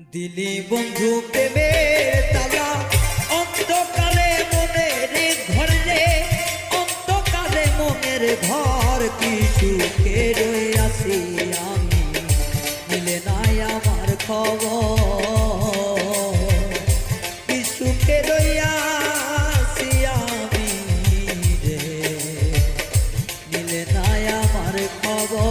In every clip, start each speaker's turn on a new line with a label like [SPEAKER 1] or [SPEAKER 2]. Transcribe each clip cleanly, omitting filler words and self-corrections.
[SPEAKER 1] দিলি বন্ধু প্রেমের তালা অন্তকালে মনের ঘর রে, অন্তকালে মনের ঘর কি সুখে রয়ে আছি আমি, মিলে নাই আমার খবর কি সুখে রইয়া আছি আমি রে, মিলে নাই আমার খবর।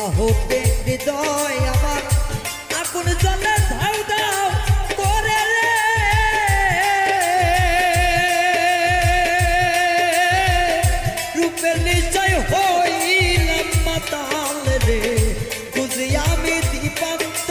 [SPEAKER 1] আহতে হৃদয় আমার আগুন জ্বলে ধাউ দাও করে রে, রূপের নিশ্চয় হইলাম মাতাল রে, বুঝি আমি দীপান্ত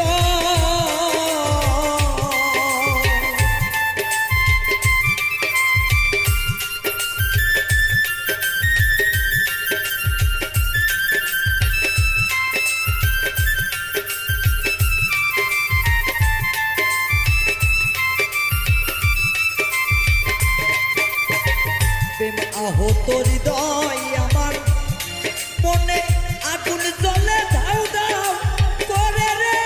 [SPEAKER 1] আহত হৃদয় আমার মনে আগুন জ্বলে ধাউ দাও করে রে,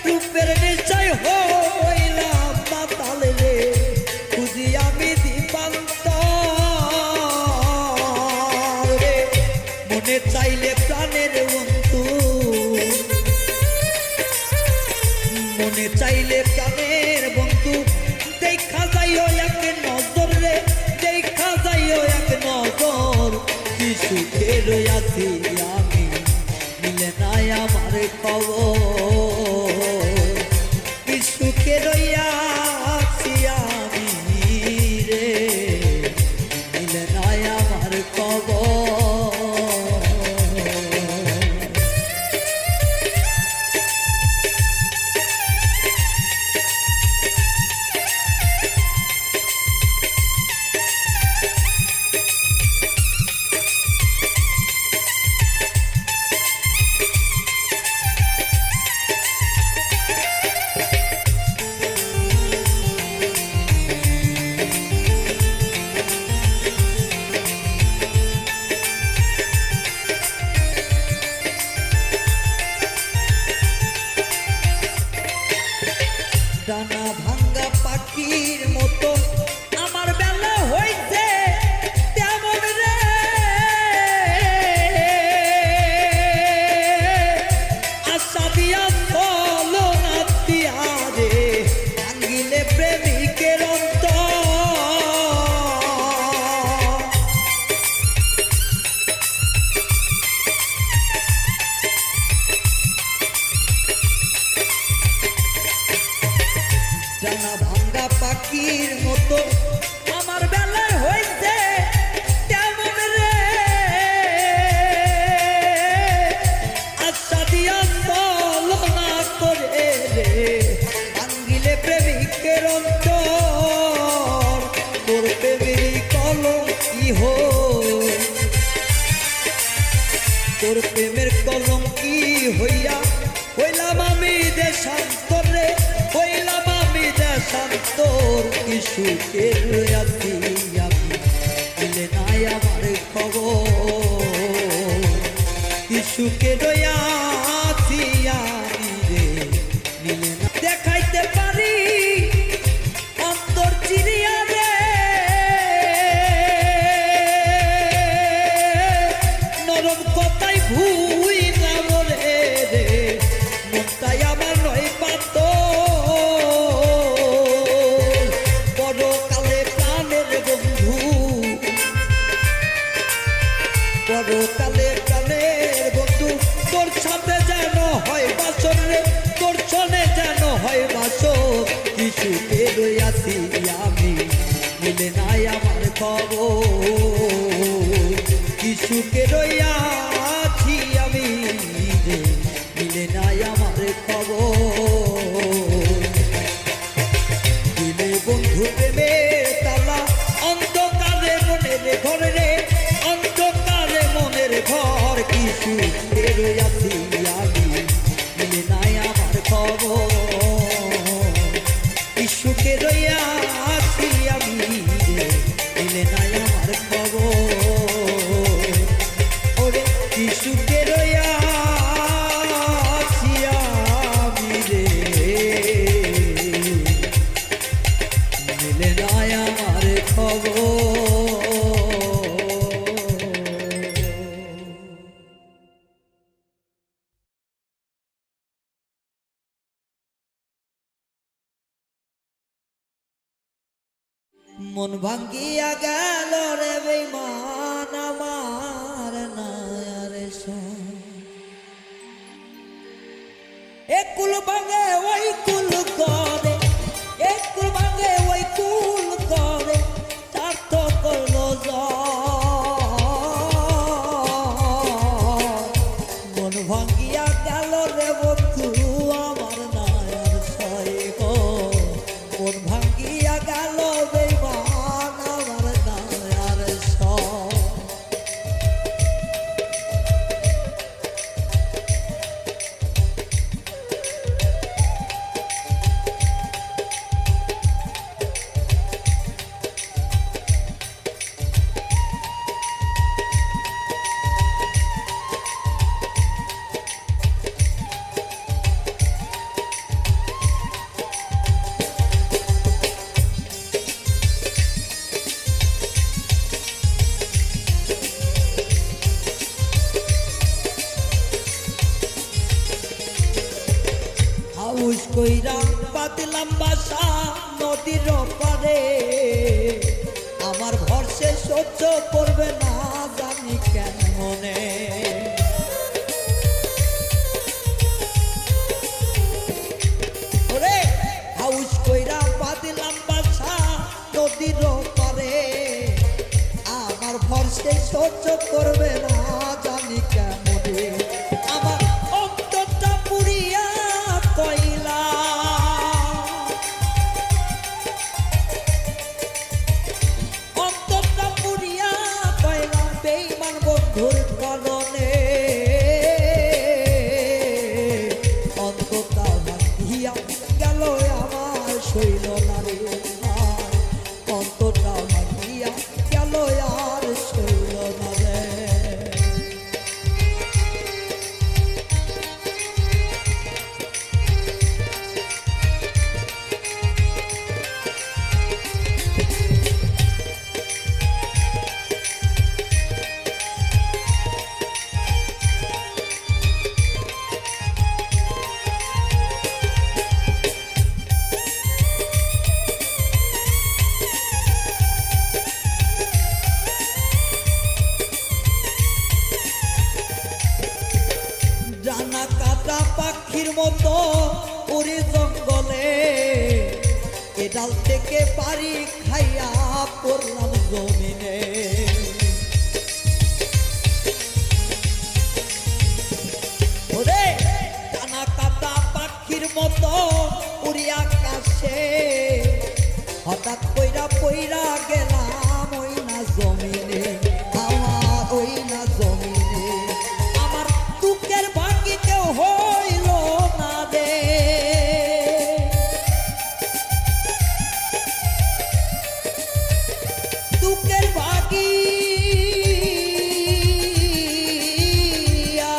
[SPEAKER 1] রূপের নিশ্চয় হইলাম মাতাল রে, খুঁজি আমি দীপান্ত রে, মনে চাইলে প্রাণের বন্ধু, মনে চাইলে প্রাণের বন্ধু, দেখা যাইও এক নজর রে, দেখা যাইও এক নজর কি সুখে রইয়াছি আমি, মিলে নাই আমার খবর কি সুখে রইয়াছি আমি রে, মিলে নাই আমার খবর। ডানা ভাঙ্গা পাখির মতো আমার বেলা হইছে তেমন রে, আশা দিয়া চলো না দিয়া রে, ভাঙ্গিলে প্রেমিকের অন্তর, ডানা ভাঙ্গা পাখির মতো আমার বেলায় হইছে তেমন রে, আশা দিয়া চলো না করে রে, ভাঙ্গিলে প্রেমিকের অন্তর, তোর প্রেমের কলম কি তোর প্রেমের কলম কি হইয়া হইলাম আমি দেশান্তর রে, হইলাম আমি দেশান্তর কি সুখে রইয়াছি আমি, মিলে নাই আমার খবর কি সুখে রইয়াছি আমি রে, মিলে না দেখাইতে পারি অন্তর চিরিয়া রে, নরম কথাই ভুই না বলে রে, মনটাই আমার নয় পাতল, পরকালে প্রাণের বন্ধু, পরকালে প্রাণের বন্ধু তোর সাথে যেন হয় বাসর রে, তোর চলে যেন হয় বাসর। কি সুখে রইয়াছি আমি, মিলে নাই আমার খবর। কি সুখে রইয়াছি আমি রে, মিলে নাই আমার খবর। দিলে বন্ধু প্রেমের তালা, অন্ধকারে মনের ঘরে রে, অন্ধকারে মনের ঘর। কি সুখে রইয়াছি আমি, মিলে নাই আমার খবর। কি সুখে রইয়াছি আমি রে, মিলে নাই আমার খবর। ওরে কি সুখে রইয়াছি আমি রে, মিলে নাই আমার খবর। মন ভাঙ্গিয়া গেল রে বেঈমান আমার নায়ার সঙ্গ। এক কুল ভাঙে ওই কুল করে, এক কুল ভাঙে ওই কুল করে, স্বার্থ করলো মন ভাঙ্গিয়া গেল রে বন্ধু আমার নায়ার সঙ্গ। মন ভাঙ্গিয়া গেল বেঈমান আমার নায়ার সঙ্গ। হাউস কইরা পাতিলাম বাসা নদীর পারে, আমার ভরসে সহ্য করবে না জানি কেন মনে। ওরে হাউস কইরা পাতিলাম বাসা নদীর পারে, আমার ভরসে সহ্য করবে না জানি কেন মনে। আমার অন্তরটা পুড়িয়া কইলা, অন্তরটা পুড়িয়া কইলা বেঈমান বন্ধুর কারণে। অন্তরটা ভাঙিয়া গেল আমার শৈল নারে, অন্তরটা ভাঙিয়া গেল আর শৈল নারে। জানা কাটা পাখির মতো উড়ে জঙ্গলে, এ ডাল থেকে বাড়ি খাইয়া পড়লাম জমিনে। ওরে জানা কাটা পাখির মতো উড়ি আকাশে, হঠাৎ কইরা পইরা গেলাম ওই না জমিনে, আমার ওই না জমিনে। আমার দুঃখের ভাঙি কেউ হইল না রে, দুঃখের ভাগি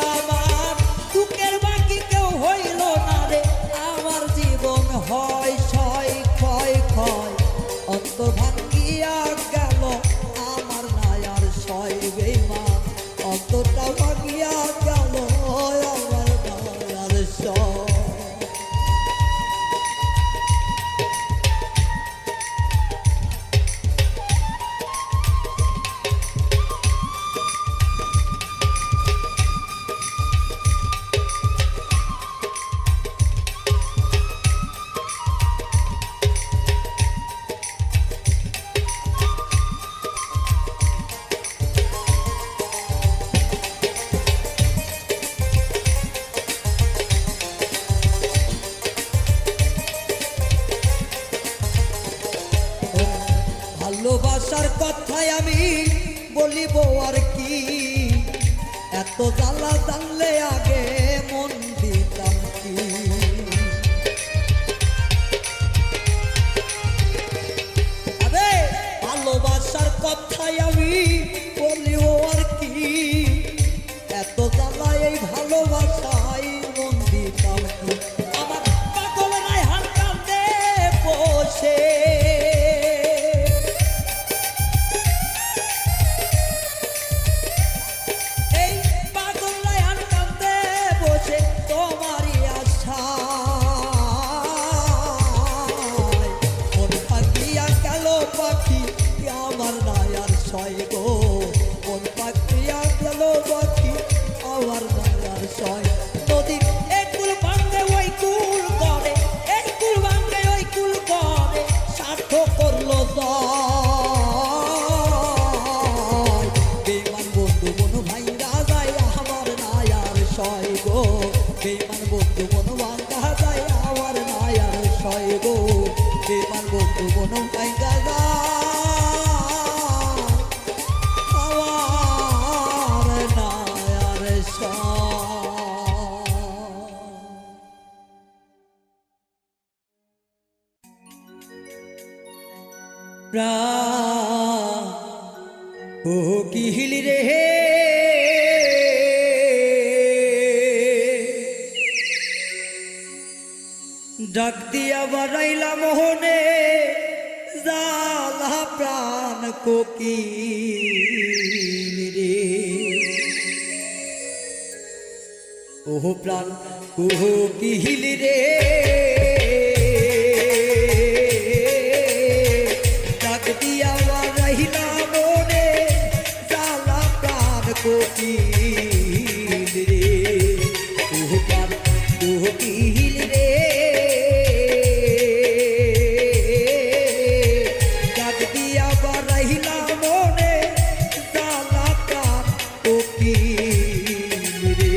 [SPEAKER 1] আমার, দুঃখের ভাগি কেউ হইল না রে। আমার জীবন হয় ছয় ক্ষয় ক্ষয়, অন্তর ভাঙ্গিয়া কথাই আমি বলিব আর কি, এত জ্বালা জানলে আগে মন দিতাম কি। আরে ভালোবাসার কথাই আমি বলিব আর কি, এত জ্বালা এই ভালোবাসায় মন দিতাম কি। আমার পাগল রায়হান কান্দে বসে, এই পাগল রায়হান কান্দে বসে তোমারই আশায়, মন পাখিয়া গেল পাখি আমার নাই আর সয় গো, মন পাখিয়া গেল পাখি আমার নাই আর সয়। নদীর এই কুল ভাঙে ওই কুল করে, এই কুল ভাঙে ওই কুল করে, স্বার্থ করলো জয়। বেমান বন্ধু মন ভাঙ্গা যায় আমার নাই আর সয় গো, বেমান বন্ধু মন ভাঙ্গা যায় আমার নাই আর সয় গো, বেমান বন্ধু মন ভাঙ্গা যায় আমার নাই আর সয়। প্রাণ ও কিহিলি রে, ডাক দিয়া বাড়াইলা মোহনে জালা প্রাণ কোকিল রে। ওহ প্রাণ কোকিল রে, ডাক দিয়া বাড়াইলা মোহনে জালা প্রাণ কোকিল রে। ওহ প্রাণ কোকিল রে, ডাক দিয়া বাড়াইলা মনে জালা প্রাণ কোকিল রে।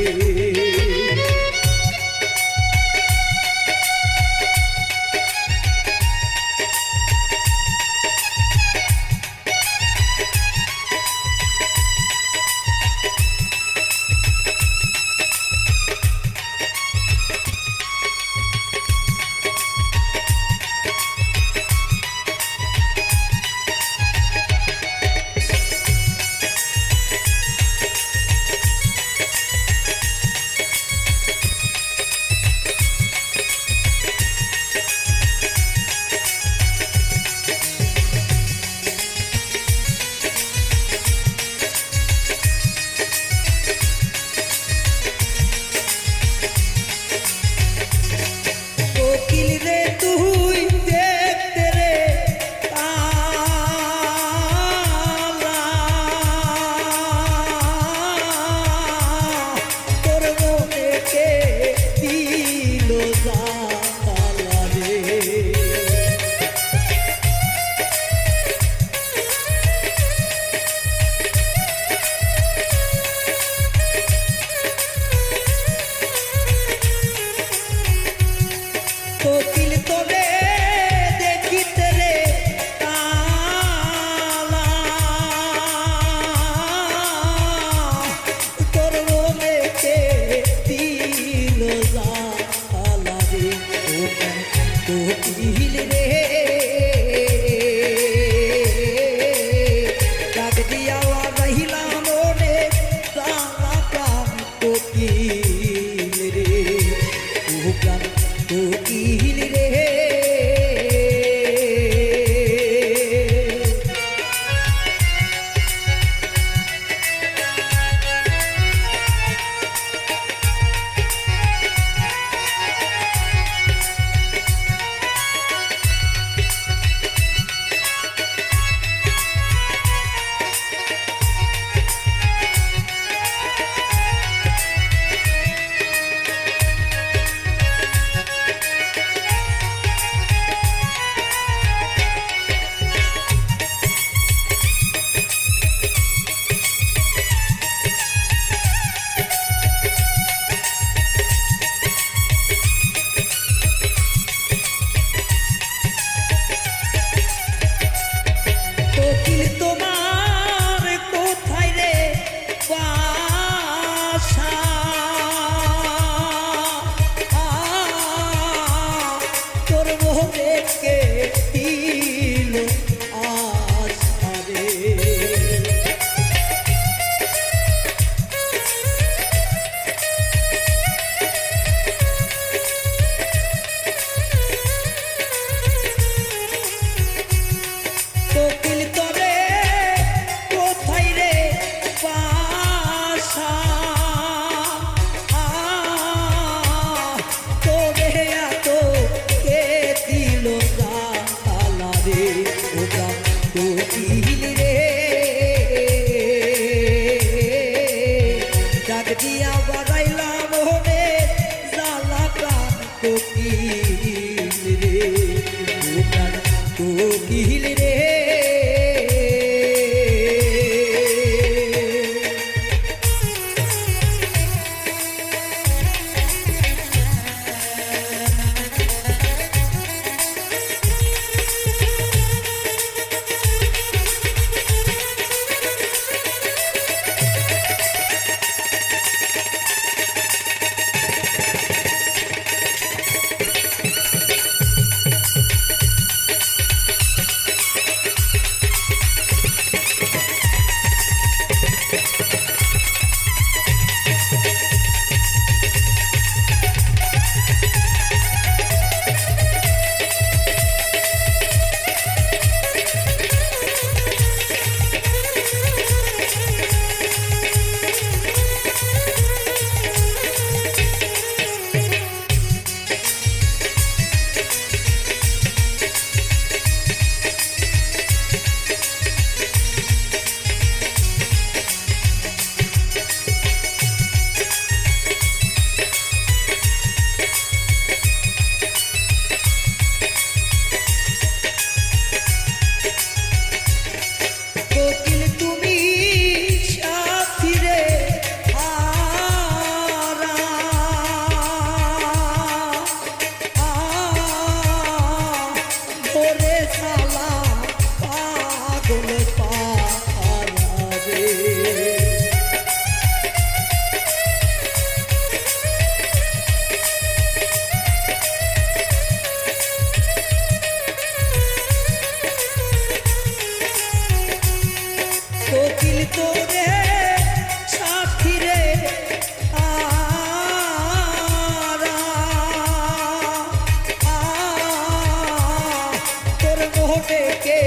[SPEAKER 1] মনে কে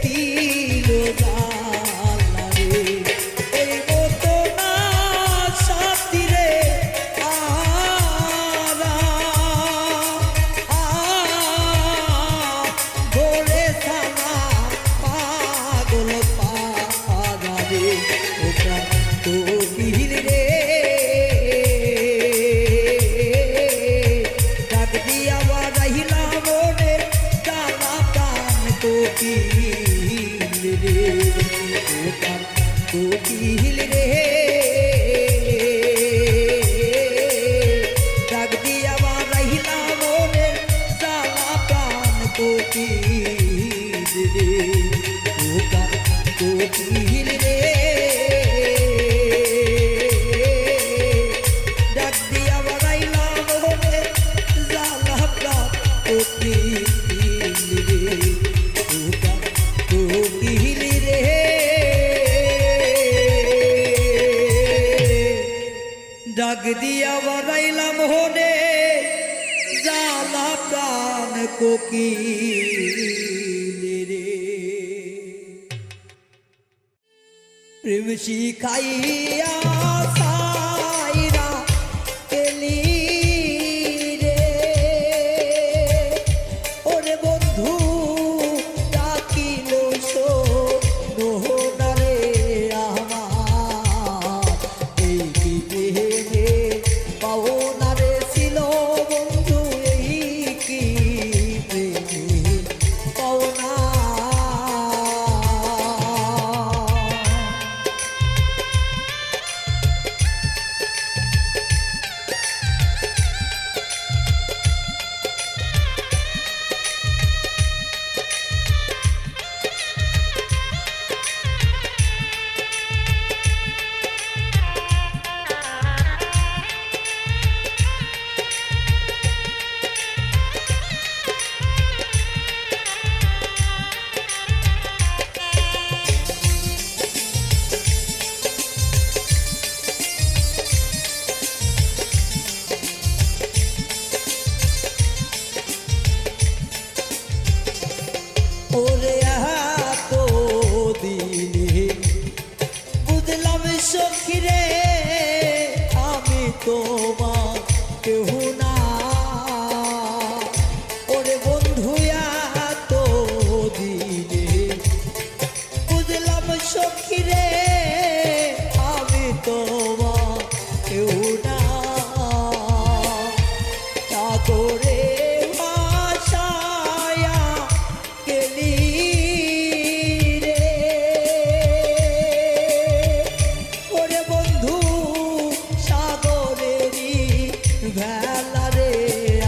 [SPEAKER 1] দিল জালা রে এই মতো না সাথী রে ভোরে সালা পাগল পাগা রে ওটা তো বিহিল রে ডাক দিয়া বাড়াইলা মনে জালা প্রাণ কোকিল রে ওটা কোকিল রে ডাক দিয়া বাড়াইলা মনে জালা প্রাণ কোকিল রে ওটা কোকিল রে ডাক দিয়া বাড়াইলা মনে জালা প্রাণ কোকিল রে ওটা কোকিল রে ডাক দিয়া বাড়াইলাম হনে জালা প্রাণ কোকিল রে প্রেম শিখাইয়া সাইরা এলি রে ওরে বন্ধু ডাকিল সোনা রে আমার এই কি প্রেমে পাওনা রে ছিল বন্ধু এই কি প্রেমে পাওনা ওরে এত দিনে বুঝলাম সখী রে আমি তোমার কেহ না ওরে বন্ধু এত দিনে বুঝলাম সখী রে আমি তোমার কেহ না সাগরে ভাসায়া গেলি রে ওরে বন্ধু সাগরেরই ভেলা রে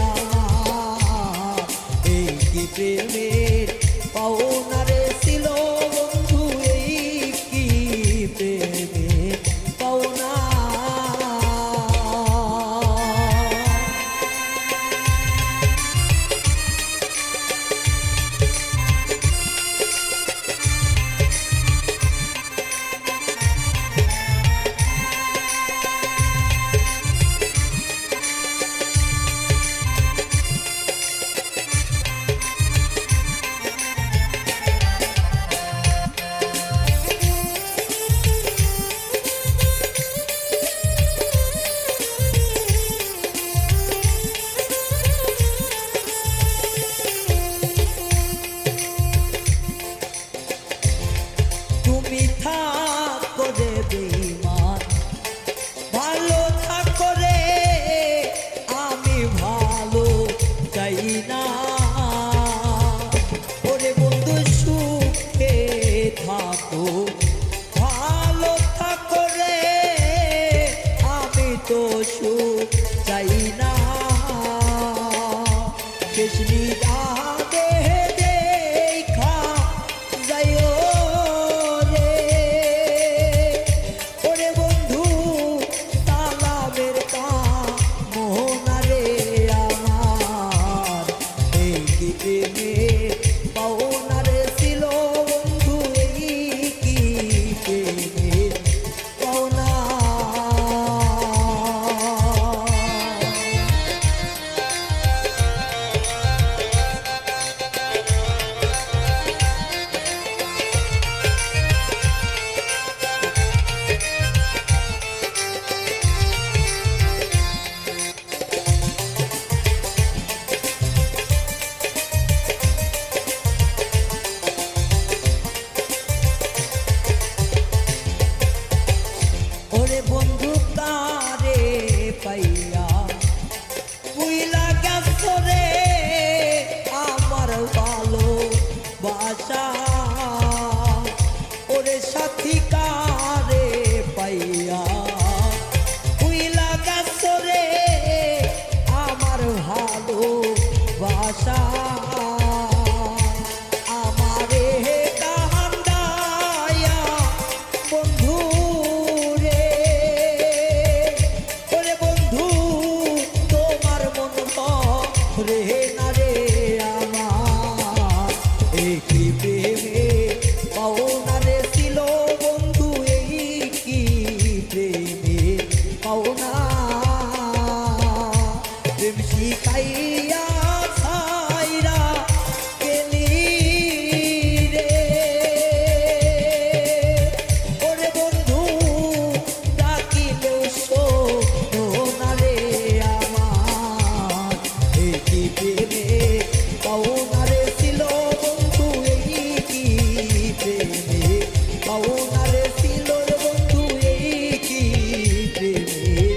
[SPEAKER 1] আমার এই কি প্রেমের পাওনা রে ছিল বন্ধু এই কি প্রেমের পাওনা তুমি থাকো রে বেঈমান ভালো থাকো রে আমি ভালো চাই না ওরে বন্ধু সুখে থাকো ভালো থাকো রে আমি তো সুখ চাই না কৃষ্ণী রাধে দেখা যাইও রে ওরে বন্ধু তালাবের মোহনা রে আমার এই কি প্রেমে পাওনা রে ছিল বন্ধু এই কি প্রেমে পাওনা আশা আমারে কান্দায়া বন্ধু রে, ওরে বন্ধু তোমার মন রে না রে আমার, এই কি প্রেমে পাওনা রে ছিল বন্ধু, এই কি প্রেমে পাওনা, প্রেম শিখাইয়া ছাইরা গেলি রে, ওরে বন্ধু ডাকিলেও শোনো না রে আমার, এই কি প্রেমে পাওনা রে ছিল বন্ধু, এই কি প্রেমে পাওনা রে ছিল বন্ধু, এই কি প্রেমে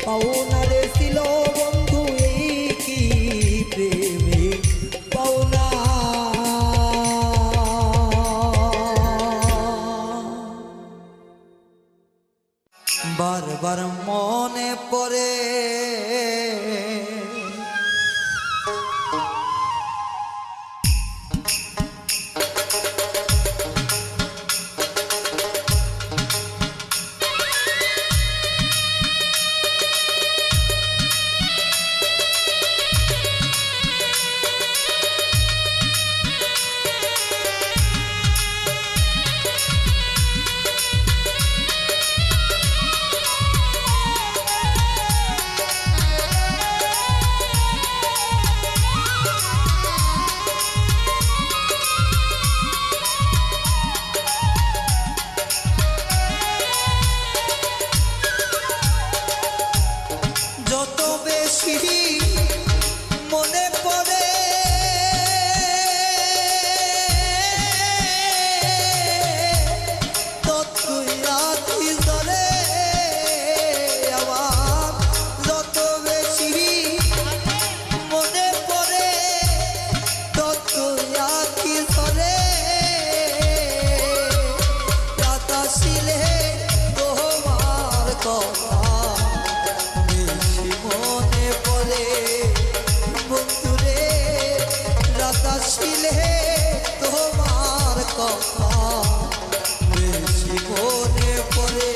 [SPEAKER 1] পাওনা রে ছিল বন্ধু, এই কি প্রেমে পাওনা। বারবার মনে পড়ে যত বেশি মনে পড়ে ততই আঁখি জ্বলে আমার, যত বেশি মনে পড়ে ততই আঁখি জ্বলে, বাতাসিলে তোমার কথা বেশি মনে পড়ে বন্ধুরে, বাতাসিলে তোমার কথা বেশি মনে পড়ে।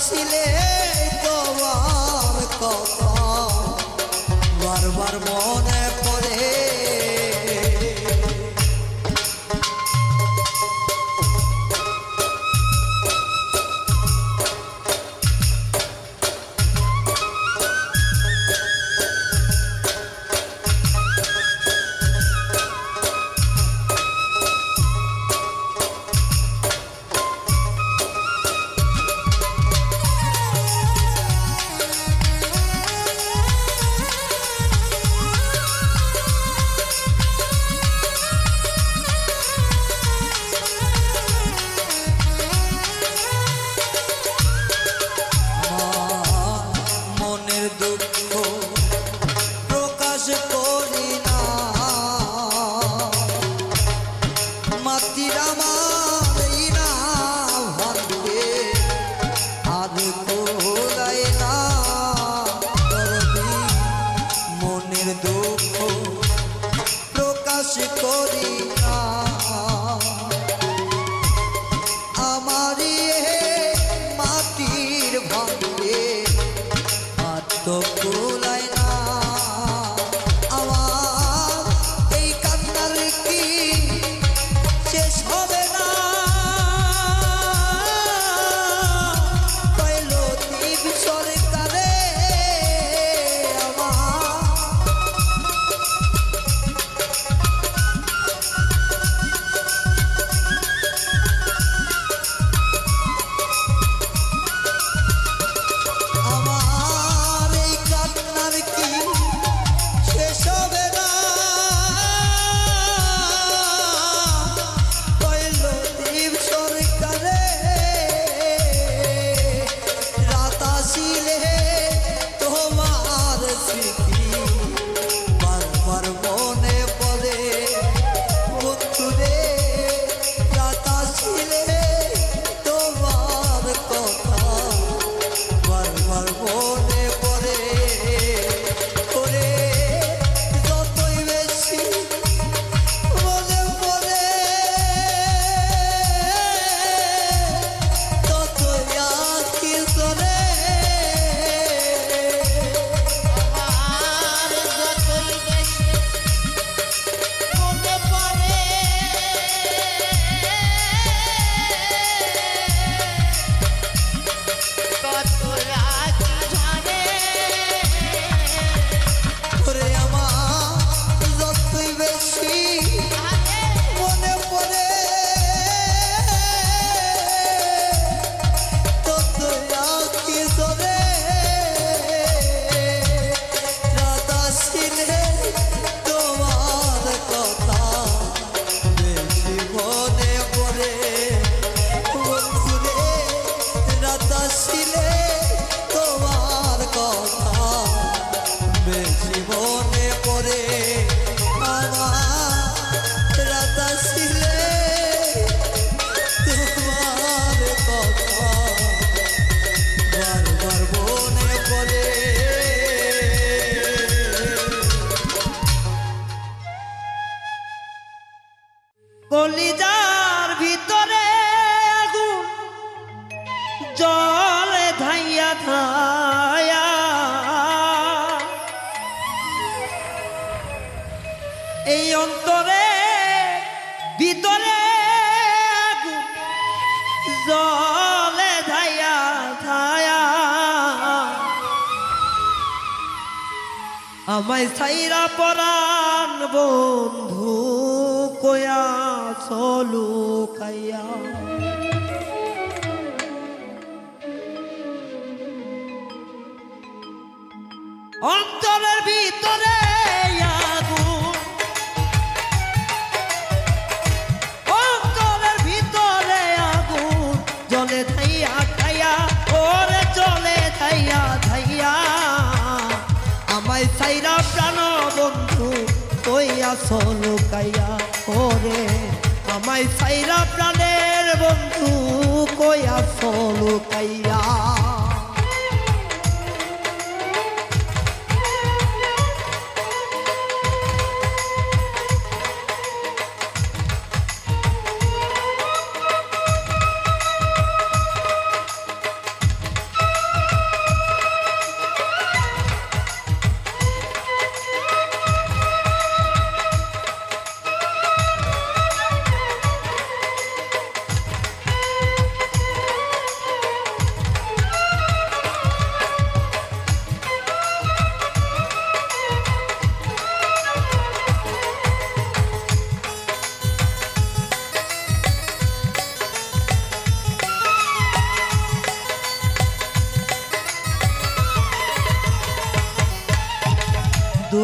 [SPEAKER 1] আসিলে তোমার কথা বারবার মনে পড়ে।
[SPEAKER 2] কলিজার ভিতরে আগুন জলে ধাইয়া ধায়া, এই অন্তরে ভিতরে আগুন জলে ধাইয়া ধায়া, আমায় ছাইরা পরাণ বন্ধু কয়া চলু কাইয়া। অন্তরের ভিতরে আগুন, অন্তরের ভিতরে আগুন জলে ধাইয়া খাইয়া, ওরে জলে ধাইয়া ধাইয়া, আমায় ছাইরা প্রাণ বন্ধু কইয়া চলু কাইয়া। ওরে আমায় ছাইরা প্রাণের বন্ধু কইয়া চলু কাইয়া।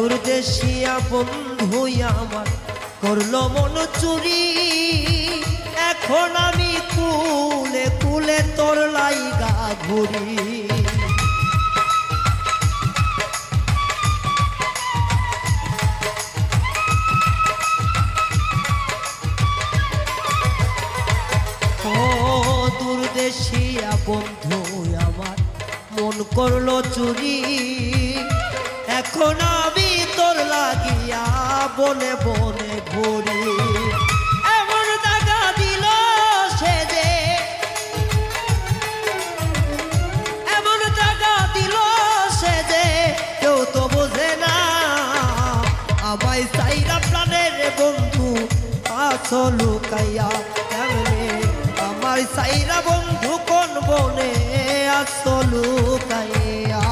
[SPEAKER 2] দূরদেশিয়া বন্ধু আমার করলো মন চুরি, এখন আমি কুলে কুলে তোর লাইগা ঘুরি। ও দূরদেশিয়া বন্ধু আমার মন করলো চুরি, এখন আমি তোর লাগিয়া বনে বনে ঘুরি। এমন দাগা দিল সে যে, এমন দাগা দিল সে যে কেউ তো বোঝে না, আমায় চাইরা প্রাণের বন্ধু আছো লুকাইয়া কেমনে, আমার চাইরা বন্ধু কোন বনে আছো লুকাইয়া।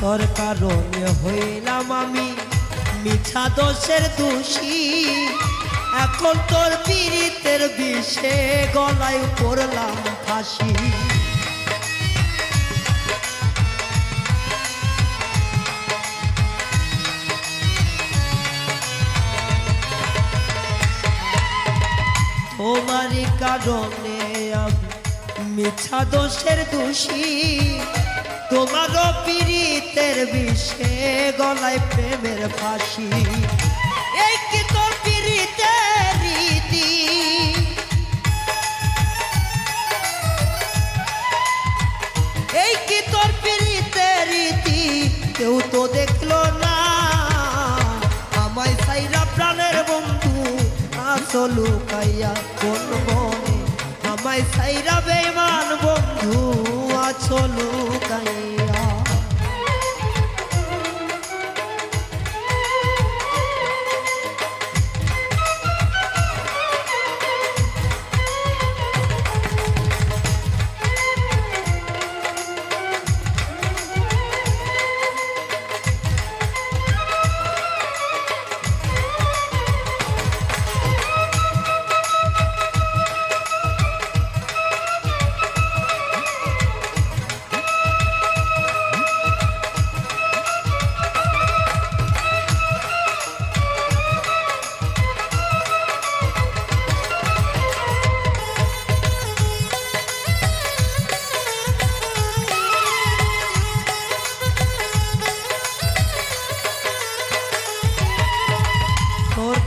[SPEAKER 2] তোর কারণে হইলাম আমি মিছা দোষের দোষী, এখন তোর পীড়িতের বিষে গলায় পড়লাম ফাঁসি। তোমারই কারণে আমি মিছা দোষের দোষী, তোমারও পীড়িতের বিষে গলায় প্রেমের ফাঁসি। এই কি তোর পীড়িতের রীতি, এই কি তোর পীড়িতের রীতি, কেউ তো দেখলো না, আমায় সাইরা প্রাণের বন্ধু আছো লুকাইয়া কোন বনে, আমায় সাইরা বেঈমান বন্ধু আছো লুকাইয়া।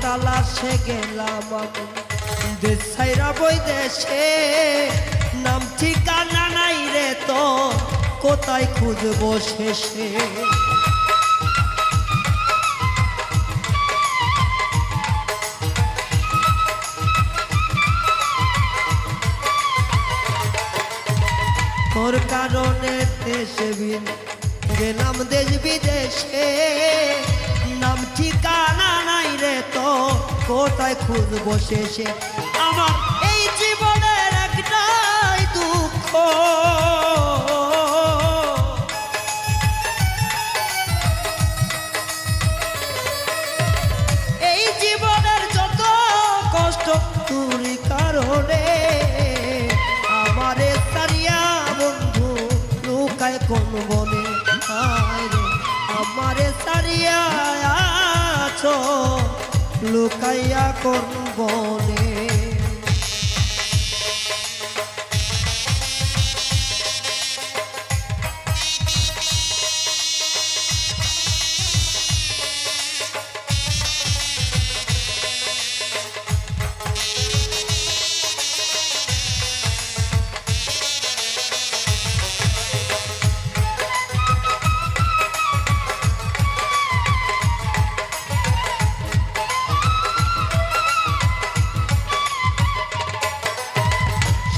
[SPEAKER 2] তালাশে গেলাম আমি দেশ ছাইরা বই দেশে, নাম ঠিকানা নাই রে তো কোথায় খুঁজবো শেষে। তোর কারণে দেশে গেলাম দেশ বিদেশে, নাম ঠিকানা নাই রে তো কোথায় খুঁজবো শেষে। আমার এই জীবনের একটাই দুঃখ, এই জীবনের যত কষ্ট তোর কারণে, আমারে সারিয়া বন্ধু লুকায় কোন বনে, আমারে সারিয়া আছো লুকাইয়া কোন বনে।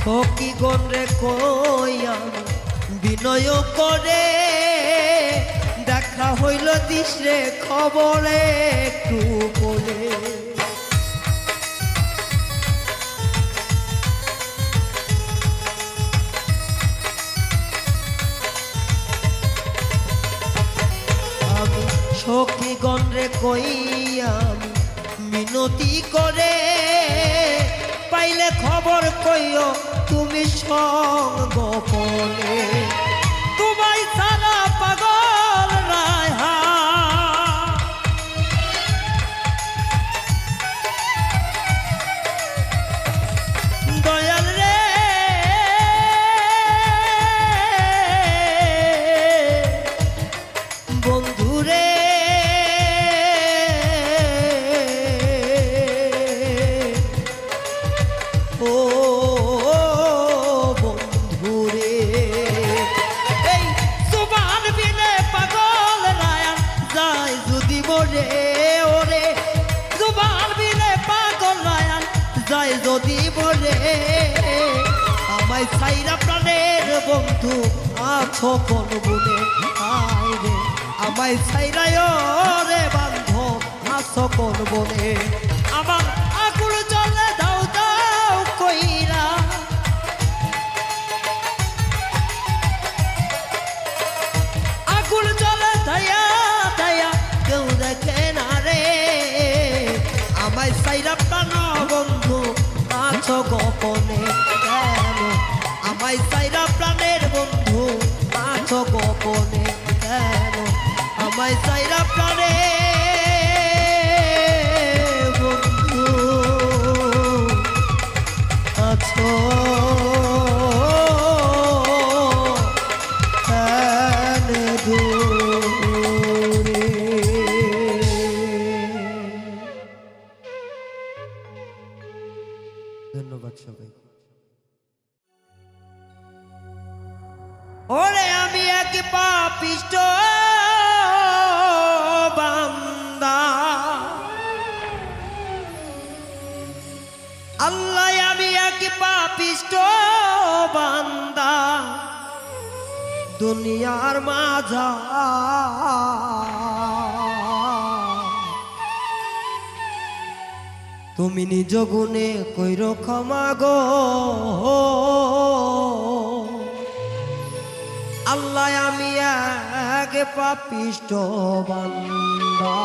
[SPEAKER 2] সখী গণ রে কই আমি বিনয় করে দেখা হইল দিশরে খবরে একটু বলে আমি সখীগণ রে কইয়াম মিনতি করে পাইলে খবর কইও তুমি সঙ্গ পলে তোমায় সারা পাগল রায়হা দয়াল রে বন্ধু রে ও বন্ধু রে এই সুবান বিনে পাগল রায়ান যায় যদি বলে ওরে সুবান বিনে পাগল রায়ান যায় যদি বলে আমায় ছাইরা প্রাণের বন্ধু আছো কোন গুণে আয় রে আমায় ছাইরায় রে বান্ধব আছো কোন বনে আমার আকুল চলে দাও দাও কইরা আকুল চলে দয়া দয়া কেউ দেখে না রে আমায় ছাইরা প্রাণ বন্ধু আছো গোপনে কেন আমায় ছাইরা প্রাণের বন্ধু আছো গোপনে কেন আমায় ছাইরা প্রাণে বন্ধু আছো কেন দূরে ধন্যবাদ সবাই ওরে আমি এক পাপিষ্ট বান্দা আল্লাহ আমি এক পাপিষ্ট বান্দা দুনিয়ার মাঝা তুমি নিজ গুণে কইর ক্ষমা গো আল্লাহ আমি এক পাপিষ্ট বান্দা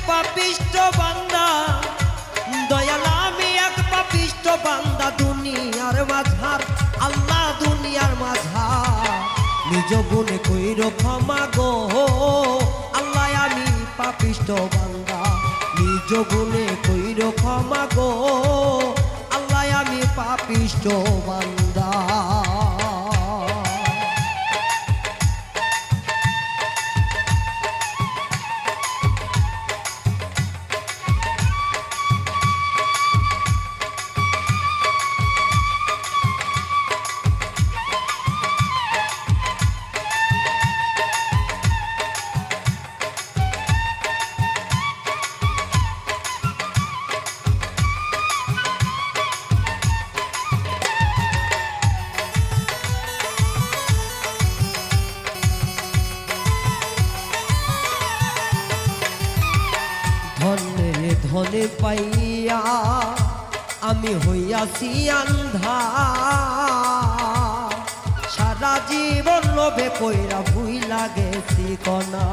[SPEAKER 2] পাপিষ্ট বান্দা দয়াল আমি এক পাপিষ্ট বান্দা দুনিয়ার মাঝার আল্লাহ দুনিয়ার মাঝার নিজ গুণে কইর ক্ষমা গো আল্লাহ আমি পাপিষ্ট বান্দা নিজ গুণে কইর ক্ষমা গো আল্লাহ আমি পাপিষ্ট বান্দা ধনে পাইয়া আমি হইয়াছি আন্ধা সারা জীবন লোভে কইরা ভুইলা গেছি কনা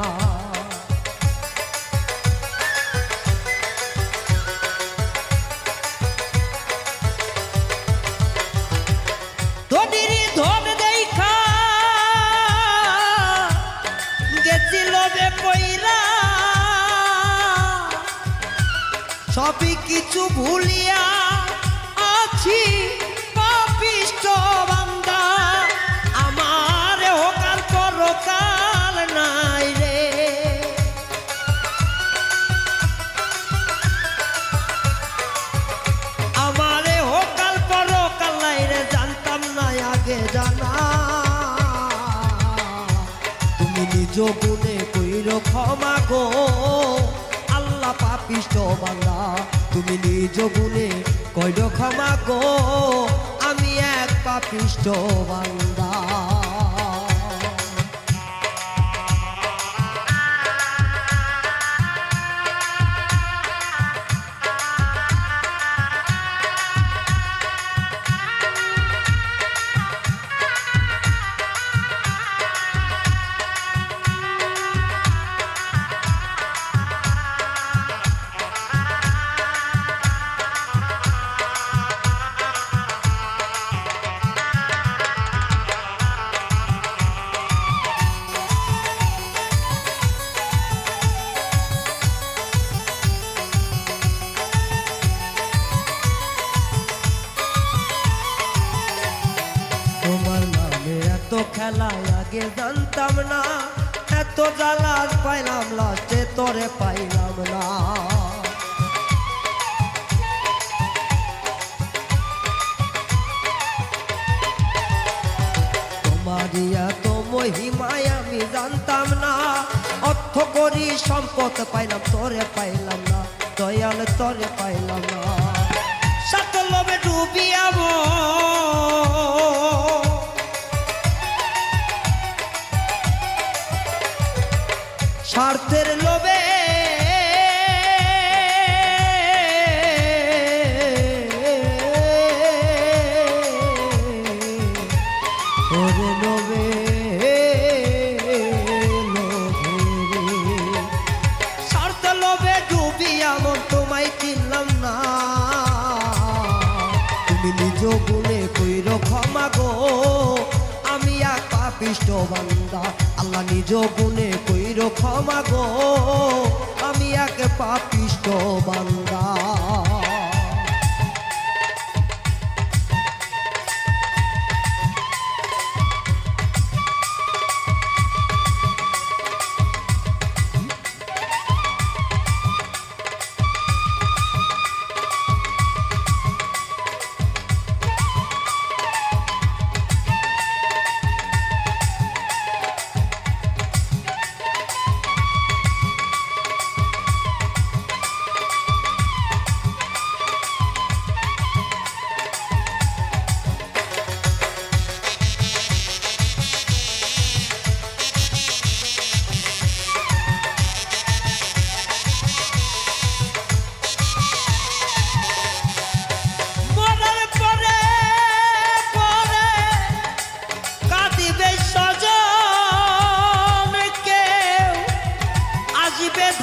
[SPEAKER 2] ধনির ধন দেখা গেছি লোভে কইরা সবই কিছু ভুলিয়া আছি পাপিষ্ট বান্দা গুণে কইর ক্ষমা গো আল্লাহ পাপিষ্ট বান্দা তুমি নিজ গুণে কইর ক্ষমা গো আমি এক পাপিষ্ট বান্দা তোমার নামে এত খেলা আগে জানতাম না এত জ্বালা পাইলাম লাস্টে তোরে পাইলাম না তোমারই এত মহিমায় আমি জানতাম না অর্থ করি সম্পদ পাইলাম তোরে পাইলাম না দয়াল তোরে পাইলাম না সাত লোভে ডুবিয়াব স্বার্থের লোভে ওরে লোভে স্বার্থ লোভে ডুবি এমন তোমায় চিনলাম না তুমি নিজ গুণে কইর ক্ষমা গো আমি এক পাপিষ্ট বান্দা আল্লাহ নিজ গুণে কইর ক্ষমা গো আমি এক পাপিষ্ট বান্দা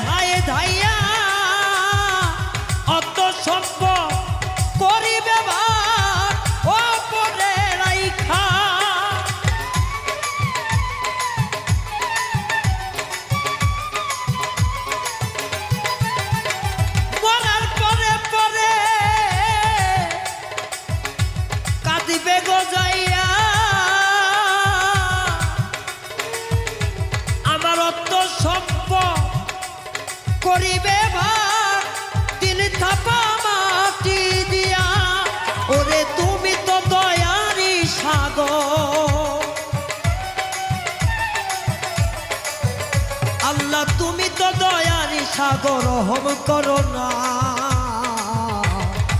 [SPEAKER 2] ধায়ে ধাইয়া অত সভ্য করিবে ভাত ওপরে রাইখা মরার পরে পরে কাঁদিবে গজাইয়া আমার অত সভ্য করিবে ভাগ দিন থাপা মাটি দিয়া ওরে তুমি তো দয়ারি সাগর আল্লাহ তুমি তো দয়ারি সাগর হম করো না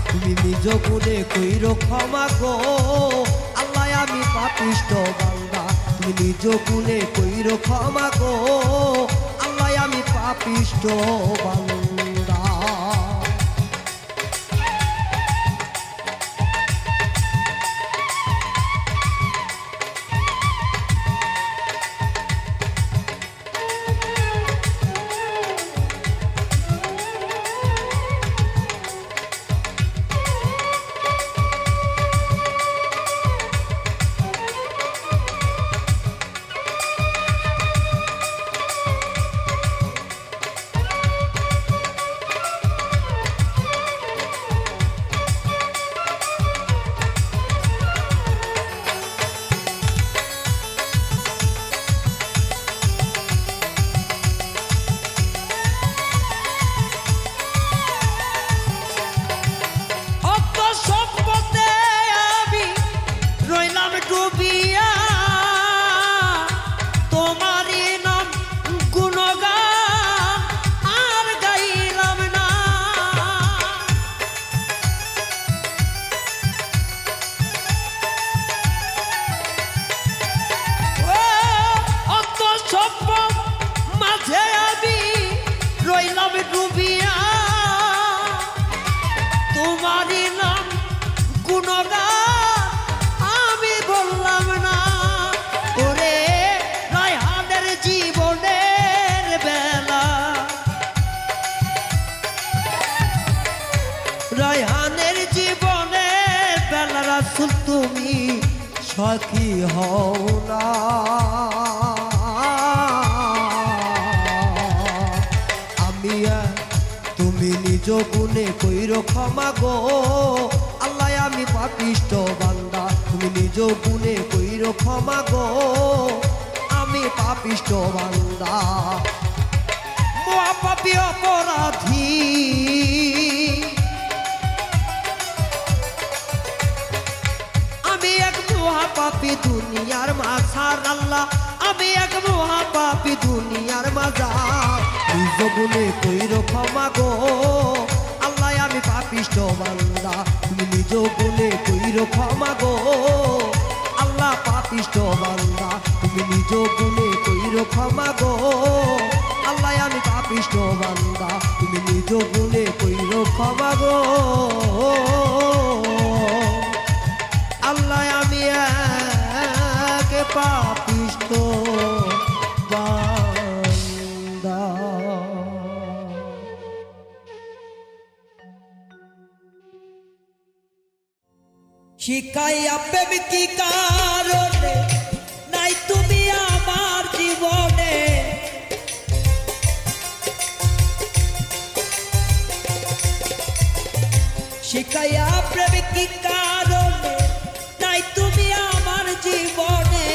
[SPEAKER 2] তুমি নিজ গুণে কইর ক্ষমা গো আল্লাহ আমি পাপিষ্ট বান্দা তুমি নিজ গুণে কইর ক্ষমা গো আল্লাহ আমি পাপিষ্ট বান্দা গুণগান আমি বললাম না ওরে রায়হানের জীবনের বেলা রায়হানের জীবনের বেলা রাসূল তুমি সাথী হও না আমি তুমি নিজ গুণে কইরো ক্ষমা গো আল্লাহ আমি পাপিষ্ঠ বান্দা তুমি নিজ গুণে কইরো ক্ষমা গো আমি পাপিষ্ঠ বান্দা মহাপাপী অপরাধী আমি এক মহাপাপী দুনিয়ার মাঝার আল্লাহ আমি এক মহাপাপী দুনিয়ার মাঝার নিজ গুণে কইরো ক্ষমা গো আল্লাহ আমি পাপিষ্ঠ বান্দা তুমি নিজ গুণে কইরো ক্ষমা গো আল্লাহ পাপিষ্ঠ বান্দা তুমি নিজ গুণে কইরো ক্ষমা গো আল্লাহ আমি পাপিষ্ঠ বান্দা তুমি নিজ গুণে কইরো ক্ষমা গো আল্লাহ আমি এক পাপিষ্ঠ বান্দা
[SPEAKER 1] শিখাইয়া প্রেম কি কারণে নাই তুমি আমার জীবনে শিখাইয়া প্রেম কি কারণে নাই তুমি আমার জীবনে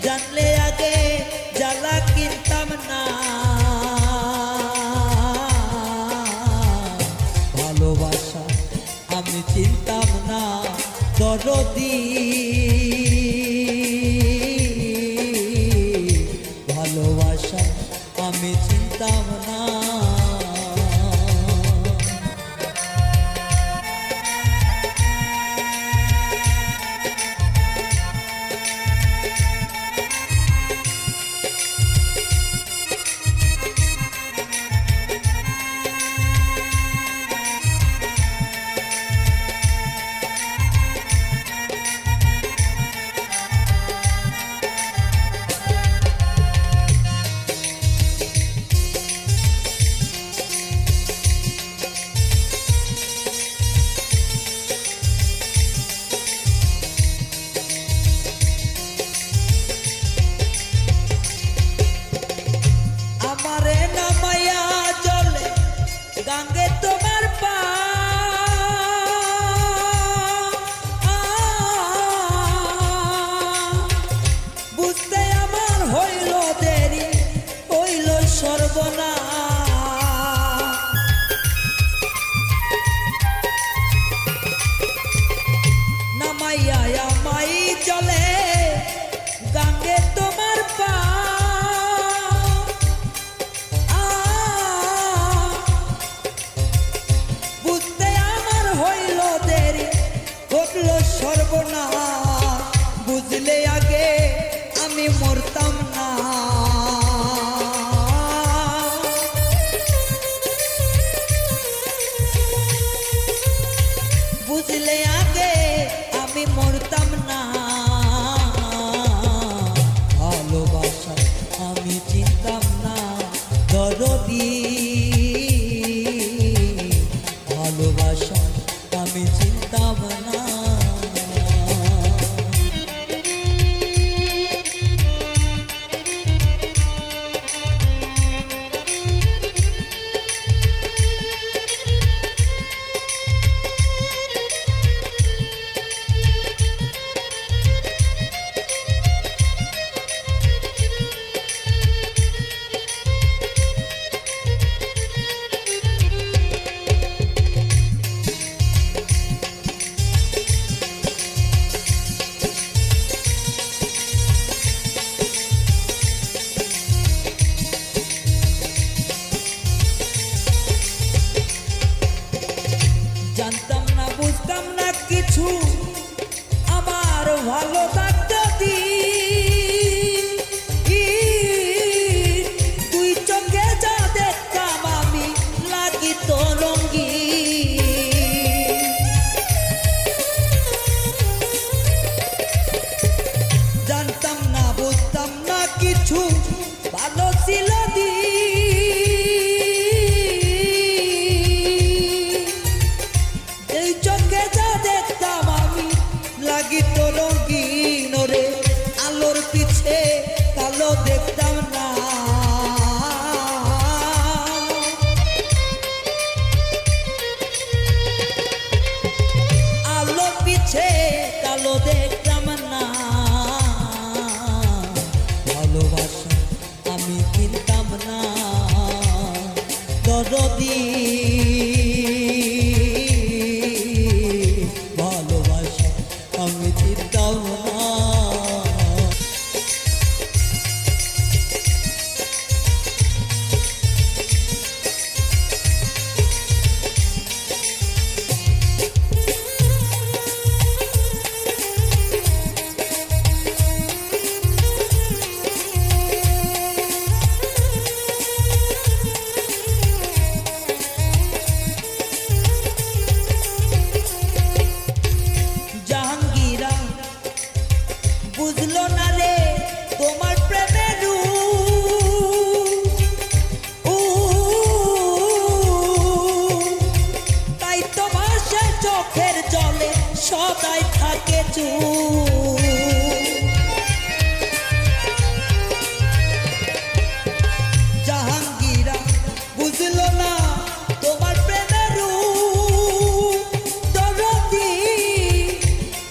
[SPEAKER 1] জানলে আগে জ্বালা কিনতাম না ভালোবাসা আমি চিনতাম না দরদি ভালোবাসা আমি চিনতাম না বুঝলে আগে আমি মরতাম না বুঝলে আগে আমি মরতাম না ভালোবাসা আমি চিনতাম না দরদি ভালোবাসা আমি চিনতাম না জানতাম না বুঝতাম না কিছু আমার ভালো থাকতে দিন তুই চোখে যা দেখতাম আমি লাগি তো রঙ্গি দেখতাম না, ভালোবাসা আমি চিনতাম না, দরদি ভালোবাসা আমি চিনতাম না। জাহাঙ্গীরা বুঝলো না রে তোমার প্রেমের তাই তোমার সে চোখের জলে সদাই থাকে চুপ। জাহাঙ্গীরা বুঝলো না তোমার প্রেমের দরদি,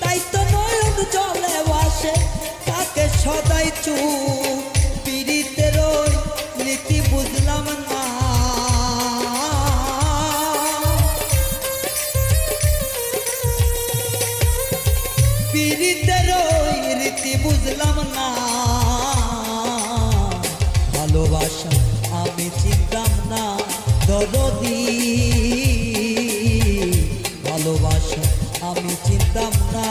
[SPEAKER 1] তাই তো নয়ন জলে ভাসে তাকে সদাই চুপ। পীড়িতের ওই নীতি বুঝলাম না, পীড়িতের ওই রীতি বুঝলাম না, ভালোবাসা আমি চিনতাম না, দরদি ভালোবাসা আমি চিনতাম না।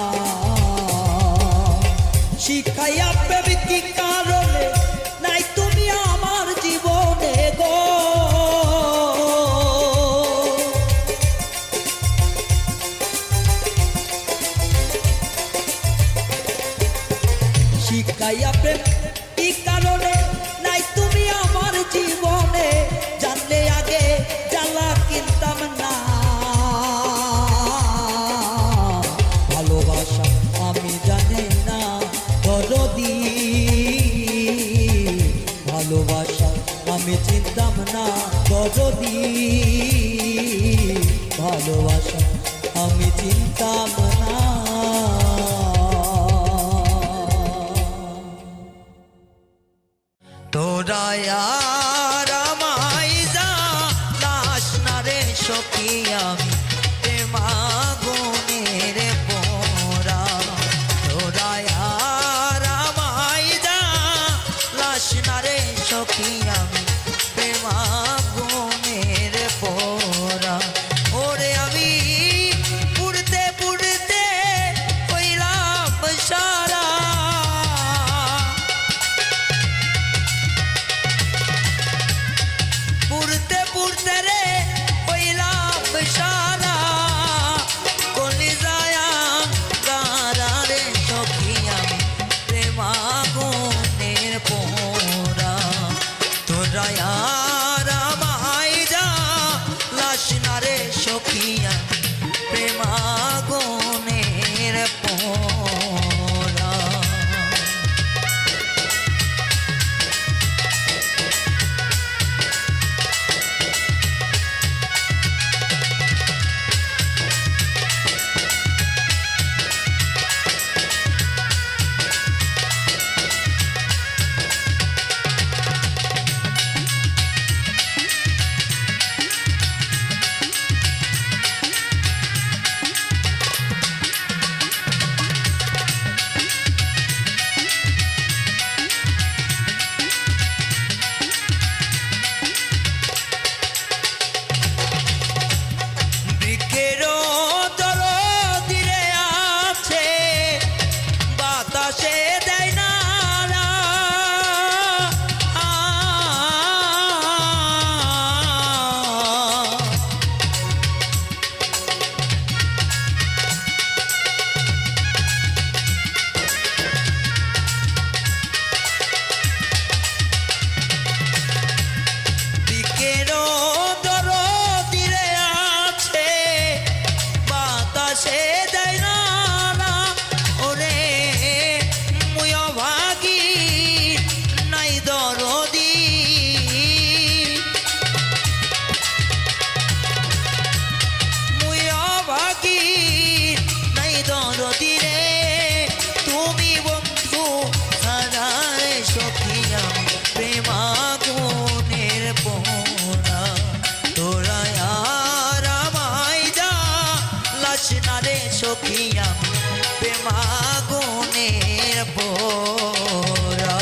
[SPEAKER 1] শিখাইয়া প্রেম কি কারণে নাই তুমি আমার জীবনে গো, শিখাইয়া প্রেম কি কারণে নাই তুমি আমার জীবনে, জানলে আগে জ্বালা কিনতাম না, ভালোবাসা আমি জানি না, দরদি ভালোবাসা আমি চিনতাম না, দরদি ভালোবাসা আমি চিনতাম না। তোরা আর আমায় জ্বালাস না রে সখী, আমি প্রেমাগুনের পোড়া। তোরা আর আমায় জ্বালাস না রে সখী, আমি প্রেমাগুনের পোড়া। ওরে আমি পুড়তে পুড়তে হইলাম সারা,
[SPEAKER 3] না রে সখী আমি প্রেমাগুনের পোড়া।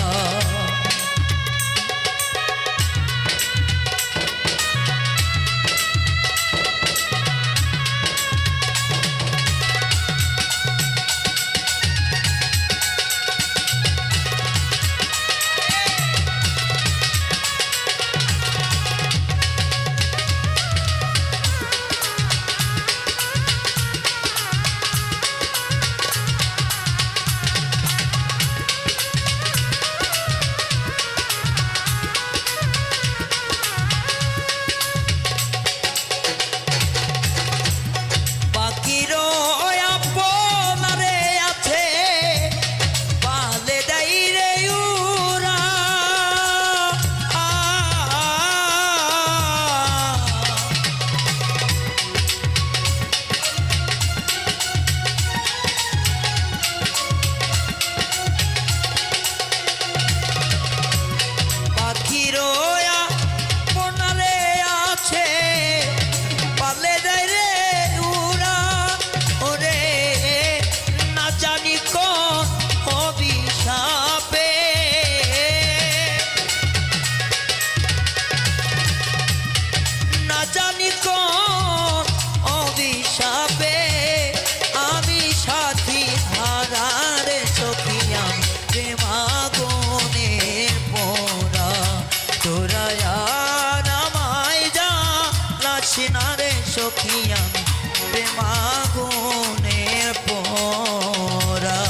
[SPEAKER 3] সখী আমি প্রেমাগুনের পোড়া।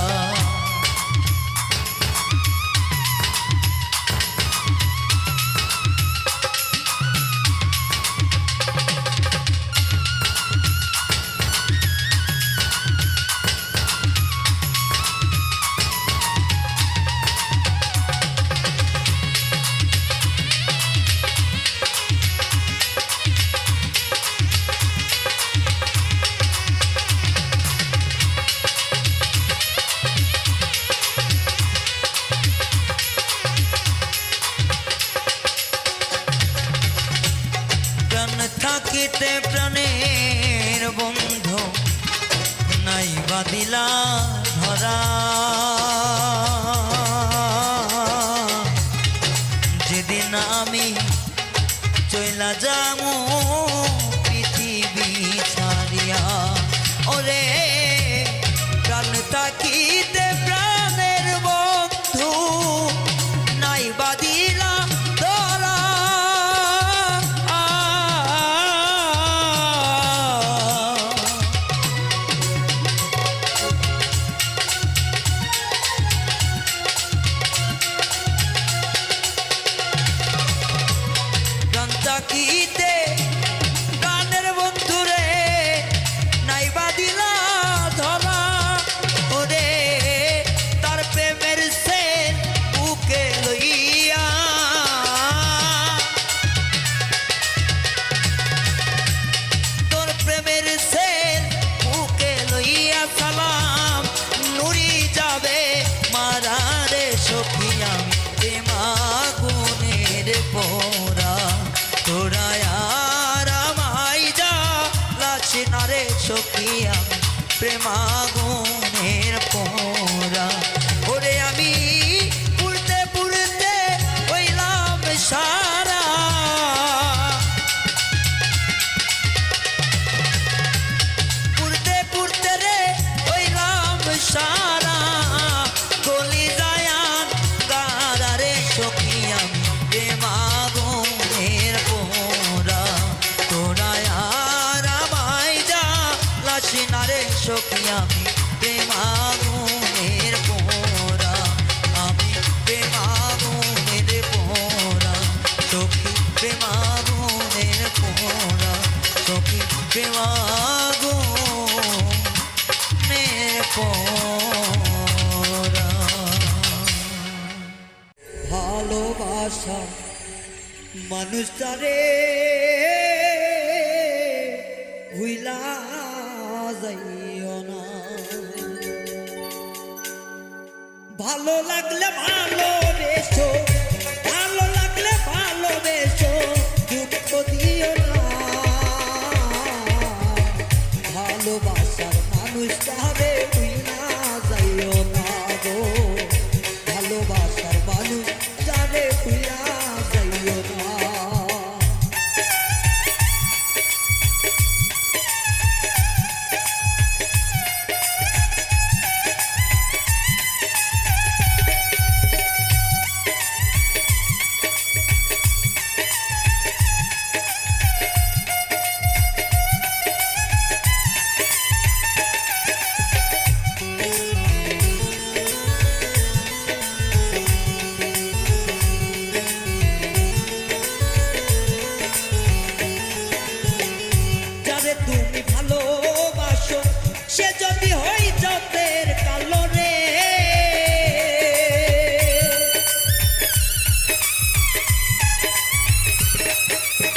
[SPEAKER 3] থাকিতে প্রাণের বন্ধু নাই বাদিলা ধরা, যেদিন আমি চইলা যামু পৃথিবী ছাড়িয়া। ওরে প্রাণ থাকিতে প্রাণের বন্ধু নাই বাদিলা ধরা, থাকিতে প্রাণের বন্ধুরে নাই বাদিলা ধরা। ওরে তার প্রেমের সেন বুকে লইয়া, তোর প্রেমের সেন বুকে লইয়া সালাম নুরি যাবে মারা রে সখী আমি প্রেমাগুনের পোড়া। তোরা আর আমায় যা লাছি না রে সখী আমি প্রেমাগুনের পোড়া। ওরে আমি পুড়তে পুড়তে হইলাম সারা, পুড়তে পুড়তে রে হইলাম সারা, গলি যায়ান গারা রে সখী আমি প্রেমাগুনের পোড়া। তোরা আর আমায় যা লাছি না রে সখী আমি প্রেমাগুনের পোড়া। আমি প্রেমাগুনের পোড়া সখী, প্রেমাগুনের পোড়া সখী, প্রেমাগুনের পোড়া।
[SPEAKER 1] ভালোবাসা মানুষটারে ভুইলা যাইও না, ভালো লাগলে ভালোবেসো, ভালো লাগলে ভালোবেসো, দুঃখ দিও না। ভালোবাসার মানুষটারে ভুইলা যাইও না গো ভালোবাসার মানুষ যারে ভুইলা যাইও না যারে তুমি ভালোবাসো সে যদি হয় যতের কালো রে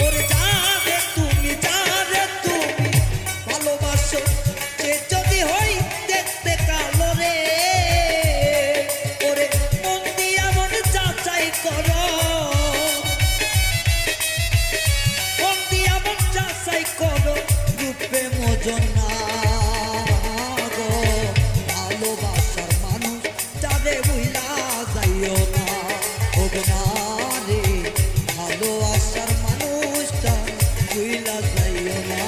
[SPEAKER 1] ওরে যারে তুমি ভালোবাসো সে যদি হয় দেখতে কালো রে ওরে মন দিয়া মন যাচাই করো মন দিয়া মন যাচাই করো রূপে মজন না গো ভালোবাসার মানুষ যারে ভুইলা যাইও না ও গো না রে ভালোবাসার মানুষটা ভুইলা যাইও না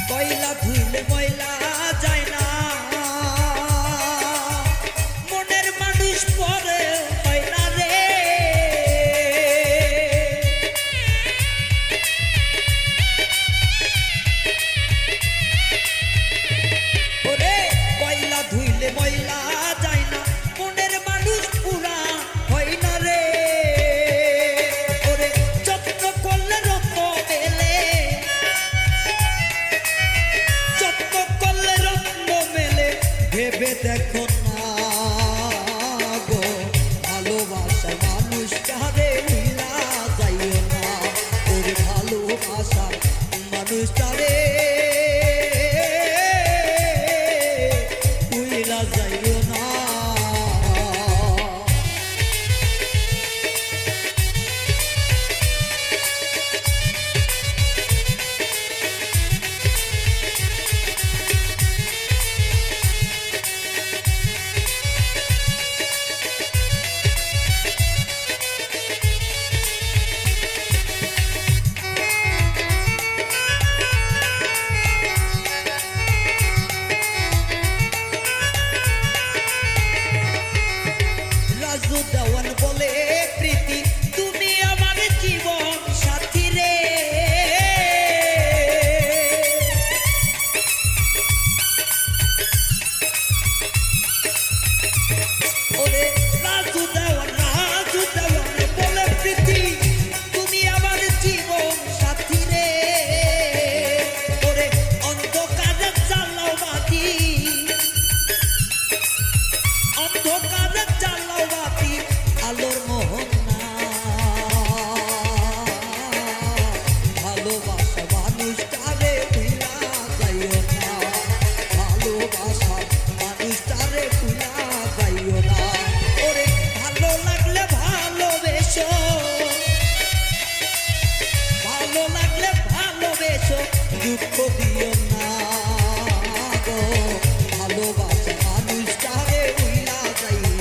[SPEAKER 1] কয়লা ধুইলে ময়লা যায় না মনের মানুষ পরে হয় না রে ওরে কয়লা ধুইলে ময়লা যায় না মনের মানুষ পুরা হয় না রে ওরে যত্ন করলে রত্ন মেলে যত্ন করলে রত্ন মেলে ভেবে দেখো না গো ভালোবাসা মানুষ যারে ভুইলা যাইও না ওরে ভালোবাসা মানুষ যারে ভুইলা যাইও না রাজু দেওয়ান বলে প্রীতি তুমি আমার জীবন সাথী রে ওরে রাজু দেওয়ান বলে প্রীতি তুমি আমার জীবন সাথী রে ওরে অন্ধকারে চালাও বাতি অন্ধকারে চালাও বাতি আলোর মোহন না ভালোবাসা মানুষটারে ভুইলা যাইও না ভালোবাসা মানুষটারে ভুইলা যাইও না ওরে ভালো লাগলে ভালোবেসো দুঃখ দিও না গো ভালোবাসা মানুষটারে ভুইলা যাইও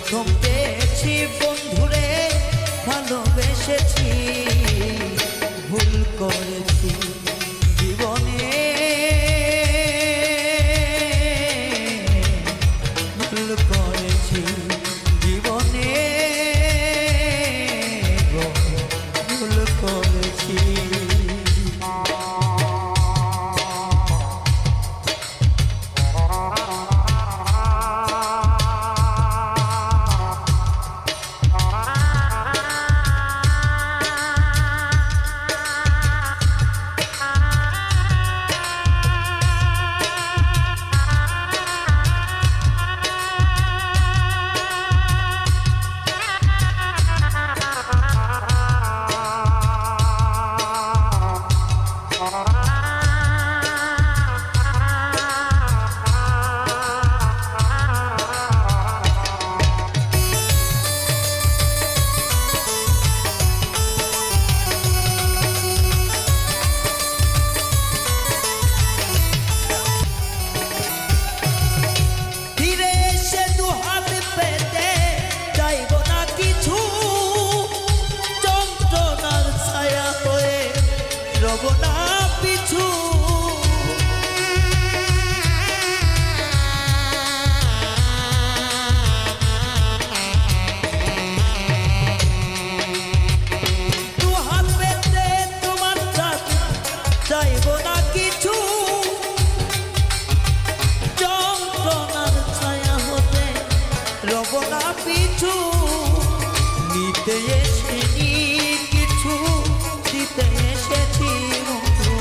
[SPEAKER 3] প্রথম পেয়েছি বন্ধুরে ভালোবেসেছি ভুল করেছি জীবনে ভুল করেছি জীবনে ভুল করেছি পিছু নিতে এসেছি কিছু দিতে এসেছি বন্ধু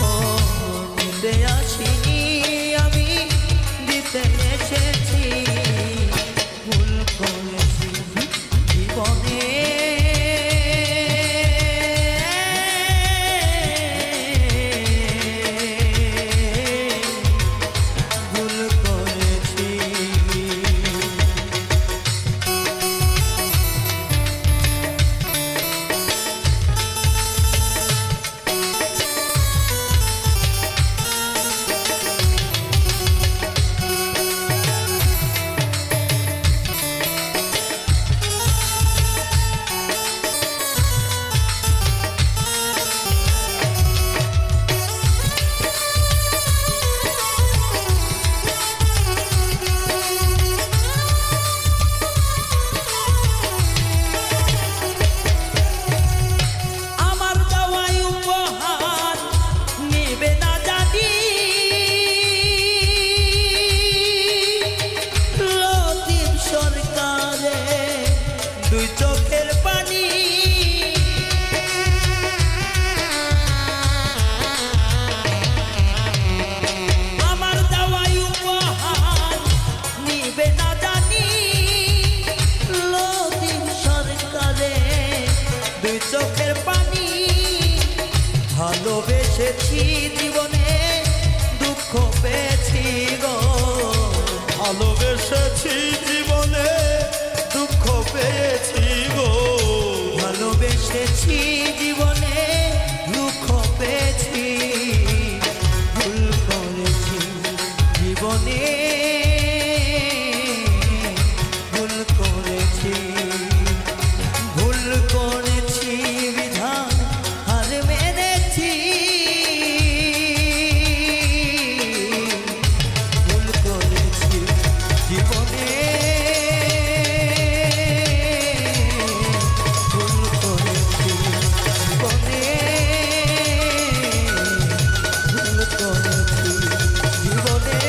[SPEAKER 3] ও নিতে আসিনি আমি দিতে এসেছি ভুল করেছি জীবনে ভালোবেসেছি জীবনে দুঃখ পেয়েছি গো
[SPEAKER 4] ভালোবেসেছি জীবনে দুঃখ পেয়েছি গো
[SPEAKER 3] ভালোবেসেছি জীবনে দুঃখ পেয়েছি ভুল করেছি জীবনে ভুল করেছি ভুল করেছি বিধান হার মেনেছি ভুল করেছি জীবনে ভুল করেছি জীবনে ভুল করেছি জীবনে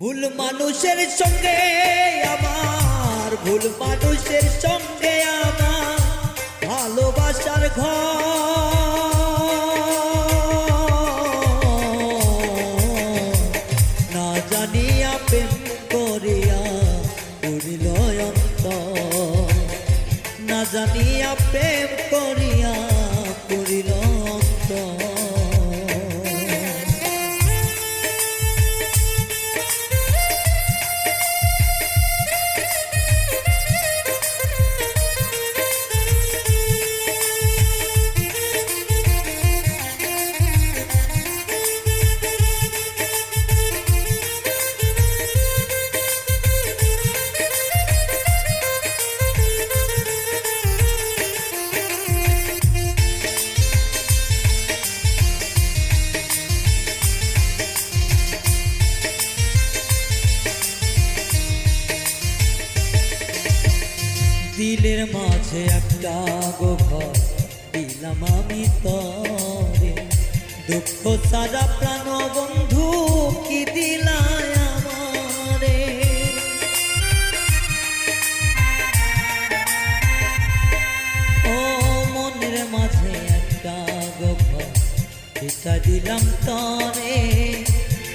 [SPEAKER 1] ভুল মানুষের সঙ্গে আমার ভুল মানুষের সঙ্গে আমার ভালোবাসার ঘর না জানিয়া প্রেম করিয়া করিল অন্তর না জানিয়া প্রেম করিয়া করিল অন্তর দিলের মাঝে একটা গো ঘর দিলাম আমি তরে, দুঃখ সারা প্রাণ বন্ধু কি দিলাই আমারে। ও মনের মাঝে একটা গো ঘর এটা দিলাম তরে,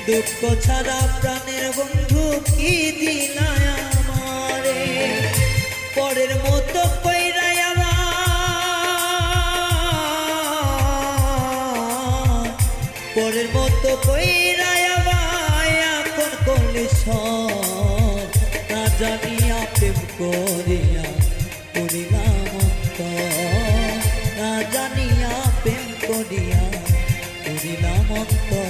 [SPEAKER 1] দুঃখ ছাড়া প্রাণের বন্ধু কি দিলাই আমারে। পরের মতো কইরাই আমার, পরের মতো কইরাই আমার এখন করলে সব, না জানিয়া প্রেম করিয়া করিলাম অন্তর, না জানিয়া প্রেম করিয়া করিলাম অন্তর।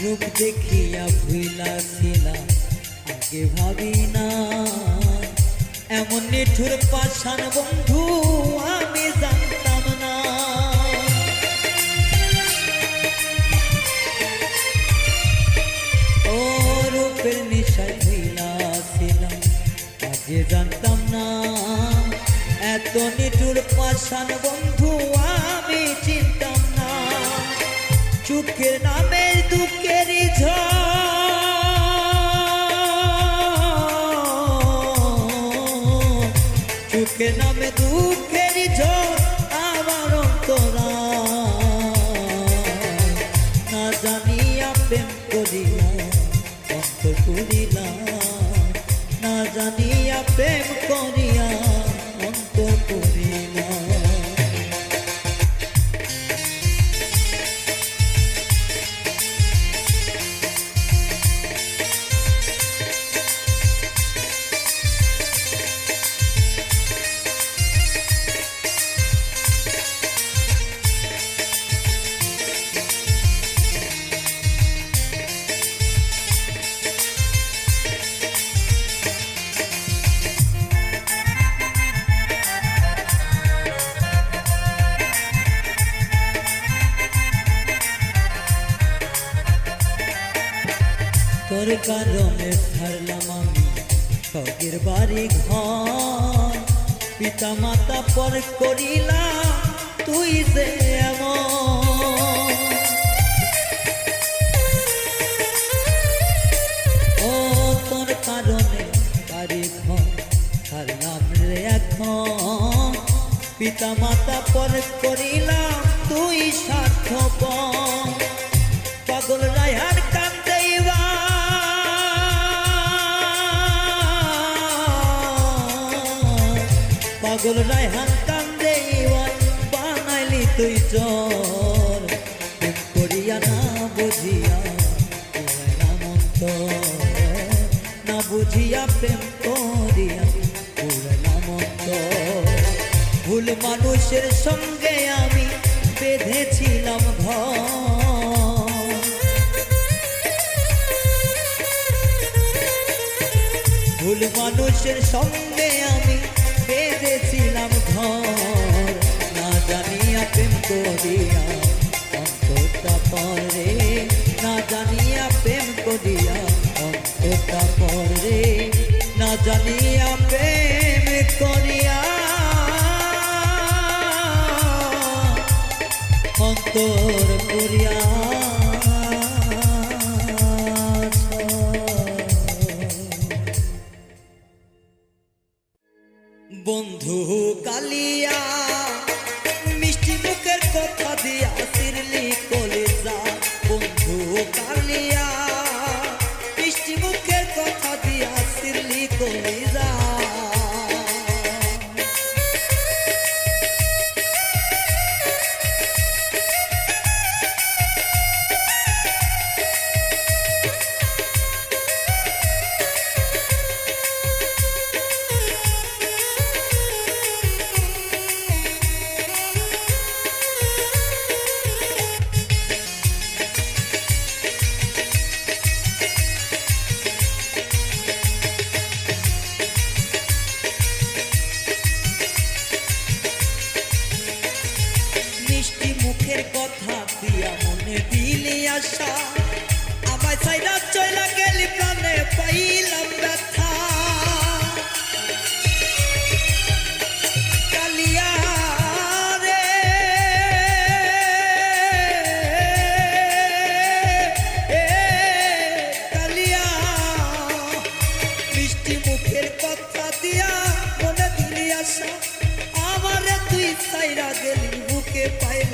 [SPEAKER 1] রূপ দেখিয়া ভুলাছিলাম আগে ভাবি না, এমন নিঠুর পাষাণ বন্ধু আমি জানতাম না। ও রূপের নেশায় ভুলাছিলাম আগে জানতাম না, এত নিঠুর পাষাণ বন্ধু আমি চিনতাম না। সুখের নামে দুঃখের ঝড়, সুখের নামে দুঃখের ঝড় আমার অন্তরা, না জানিয়া প্রেম করিলা অন্তর করিলা, না জানিয়া প্রেম করিয়া অন্তর করিলা। তোর কারণে ছাড়লাম আমি স্বর্গের বাড়ি ঘর, পিতা মাতা পর করিলাম তুই যে এমন। ও তোর কারণে বাড়ি ঘর ছাড়লাম রে এখন, পিতা মাতা পর করিলাম তুই স্বার্থপর। পাগল রায়হান কান্দেইবা, পাগল রায়হান কান্দেইবা বানাইলি তুই জ্বর, প্রেম করিয়া না বুঝিয়া পুরাইলাম অন্তর, না বুঝিয়া প্রেম করিয়া পুরাইলাম অন্তর। ভুল মানুষের সঙ্গে আমি বেঁধেছিলাম ঘর, ভুল মানুষের সঙ্গে আমি বেঁধেছিলাম ঘর, না জানিয়া প্রেম করিয়া অন্তরটা পরে, না জানিয়া প্রেম করিয়া অন্তরটা পরে, না জানিয়া প্রেম করিয়া অন্তর করিয়া। বন্ধু কালিয়া মিষ্টি মুখের কথা দিয়া সিরলি কলেজা, বন্ধু কালিয়া মিষ্টি মুখের কথা দিয়া সিরলি কলেজা।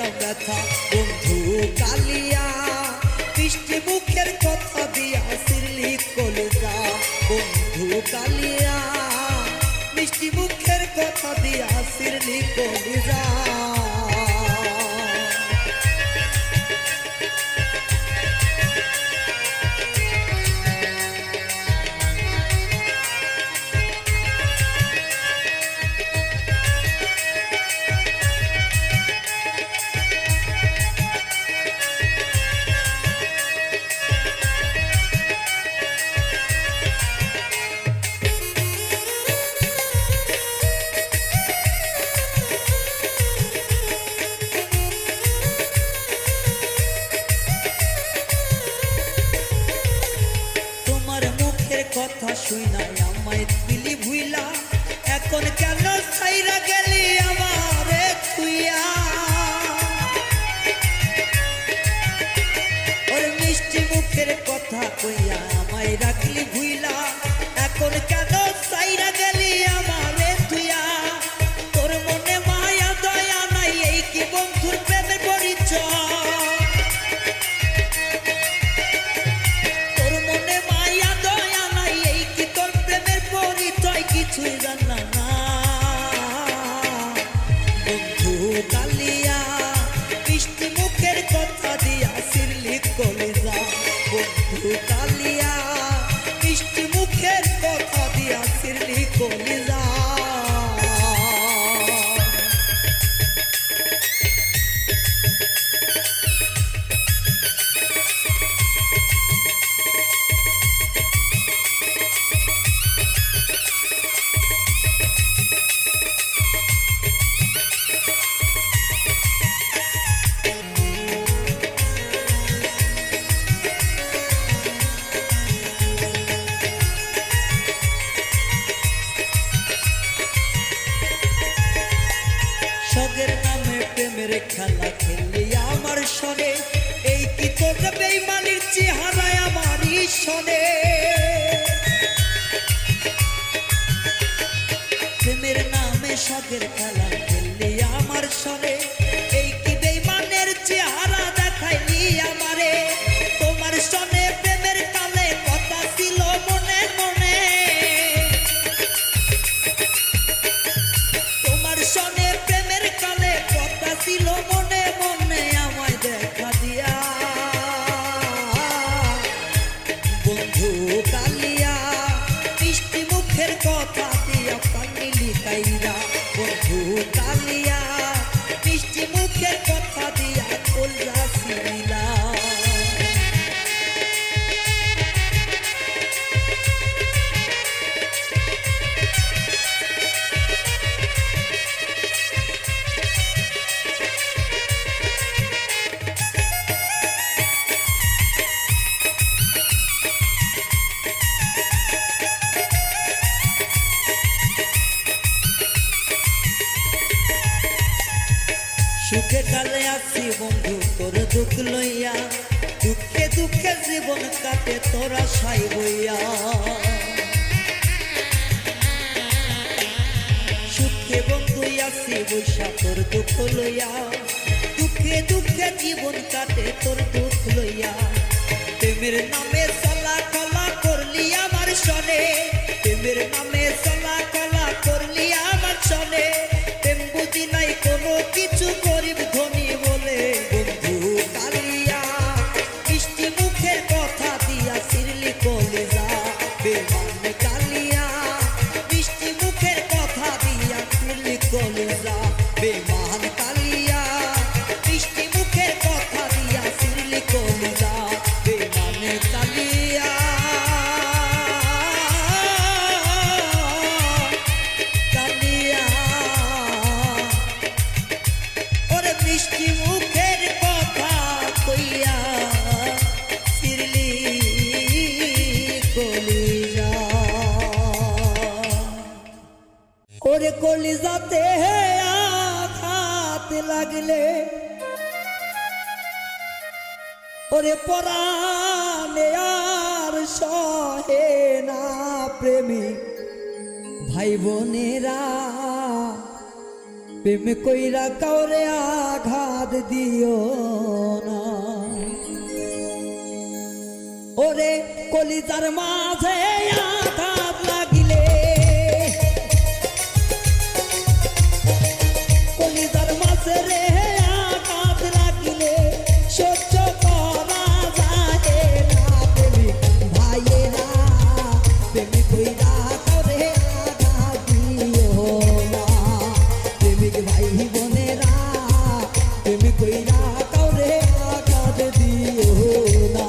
[SPEAKER 1] দিলাম ব্যথা বন্ধু কালিয়া মিষ্টি মুখের কথা দিয়া সিরলি কলিজা বন্ধু কালিয়া মিষ্টি মুখের কথা দিয়া সিরলি কলিজা কথা শুইনা আমায় দিলি ভুইলা এখন কেন ছাইরা গেলি আমারে তুইয়া ওর মিষ্টি মুখের কথা কইয়া আমায় রাখলি ভুইলা এখন কেন ছাইরা গেলি আমারে তুইয়া তোর মনে মায়া দয়া নাই এই কি বন্ধুর প্রেমের পরিচয় কিছুই জানা না বন্ধু কালিয়া মিষ্টি মুখের কথা দিয়া সিরলি কলিজা বন্ধু কালিয়া মিষ্টি মুখের কথা দিয়া সিরলি কলিজা সগের নামে প্রেমের খেলা খেললি আমার সনে এই কি তোর বেঈমানির চেহারায় আমারই সনে প্রেমের নামে সগের খেলা খেললি আমার সনে এই কি বেঈমানের চেহারা দেখাইলি আমারে তোমার সনে প্রেমের কালে কথা ছিল মনে মনে তোমার সনে ছিল মনে মনে আমায় দেখা দিয়া বন্ধু কালিয়া মিষ্টি মুখের কথা দিয়া পানিলি কাইরা বন্ধু কালিয়া মিষ্টি মুখের কথা দিয়া কলজা সিরিলা সুখে কালে আসি বন্ধু তোর দুঃখ লইয়া দুঃখে দুঃখে জীবন কাটে তোরা সাই বইয়া সুখে বন্ধু আসি বৈশা তোর দুঃখ লইয়া দুঃখে দুঃখে জীবন কাটে তোর দুঃখ লইয়া প্রেমের নামে চলা কলা করলি আমার সনে প্রেমের নামে চলা কলা করলি আমার সনে প্রেম বুঝি নাই কোনো কিছু গরিব ধনী বলে বন্ধু কালিয়া মিষ্টি মুখের কথা দিয়া সিরলি কলিজা বেমান কালিয়া মিষ্টি মুখের কথা দিয়া সিরলি কলিজা বেমান কালিয়া মিষ্টি মুখের কথা দিয়া সিরলি কলিজা বেমান কালিয়া মিষ্টি মুখের কথা কইয়া সিরলি কলিজা ওরে কলিজাতে আঘাত লাগলে ওরে পরাণে আর সহে না প্রেমী ভাই বোনেরা প্রেম কইরা কাউরে আঘাত দিও না ওরে কলিজার মাঝে আঘাত লাগিলে কলিজার মাঝে রে আঘাত লাগিলে সহ্য করা যায় না প্রেমিক ভাইয়েরা প্রেম কইরা কাউরে আঘাত দিও না প্রেমিক ভাই বোনেরা প্রেম কইরা কাউরে আঘাত দিও না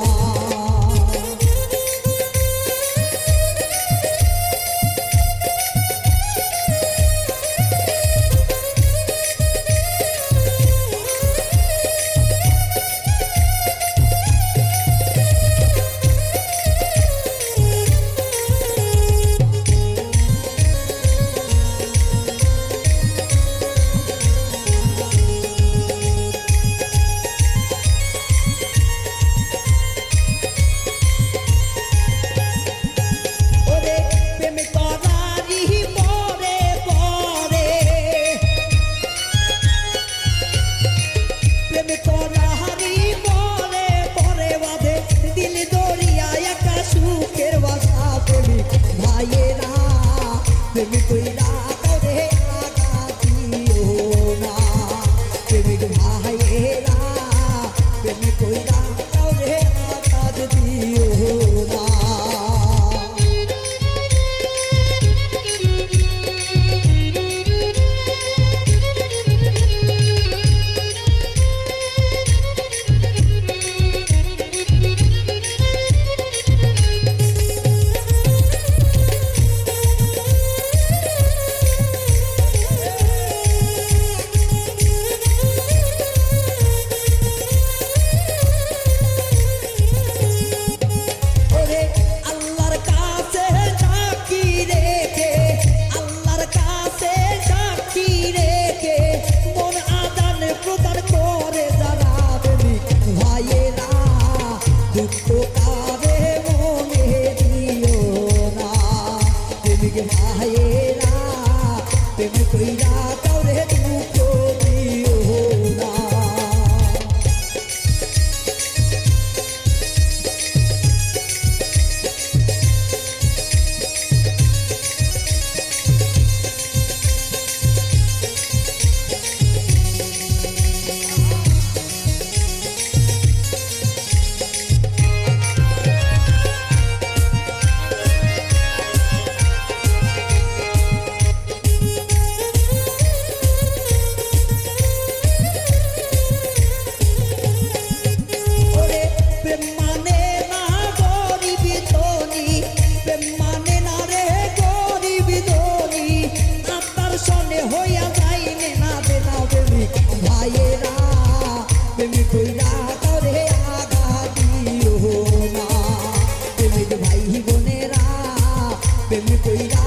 [SPEAKER 1] প্রেম কইরা কাউরে আঘাত দিও না প্রেমিক ভাইয়েরা প্রেম কইরা কাউরে আঘাত দিও না ভাইয়েরা প্রেম কইরা কাউরে দুঃখ দিও না প্রেম কইরা কাউরে আঘাত দিও না প্রেমিক ভাই বোনেরা প্রেম কইরা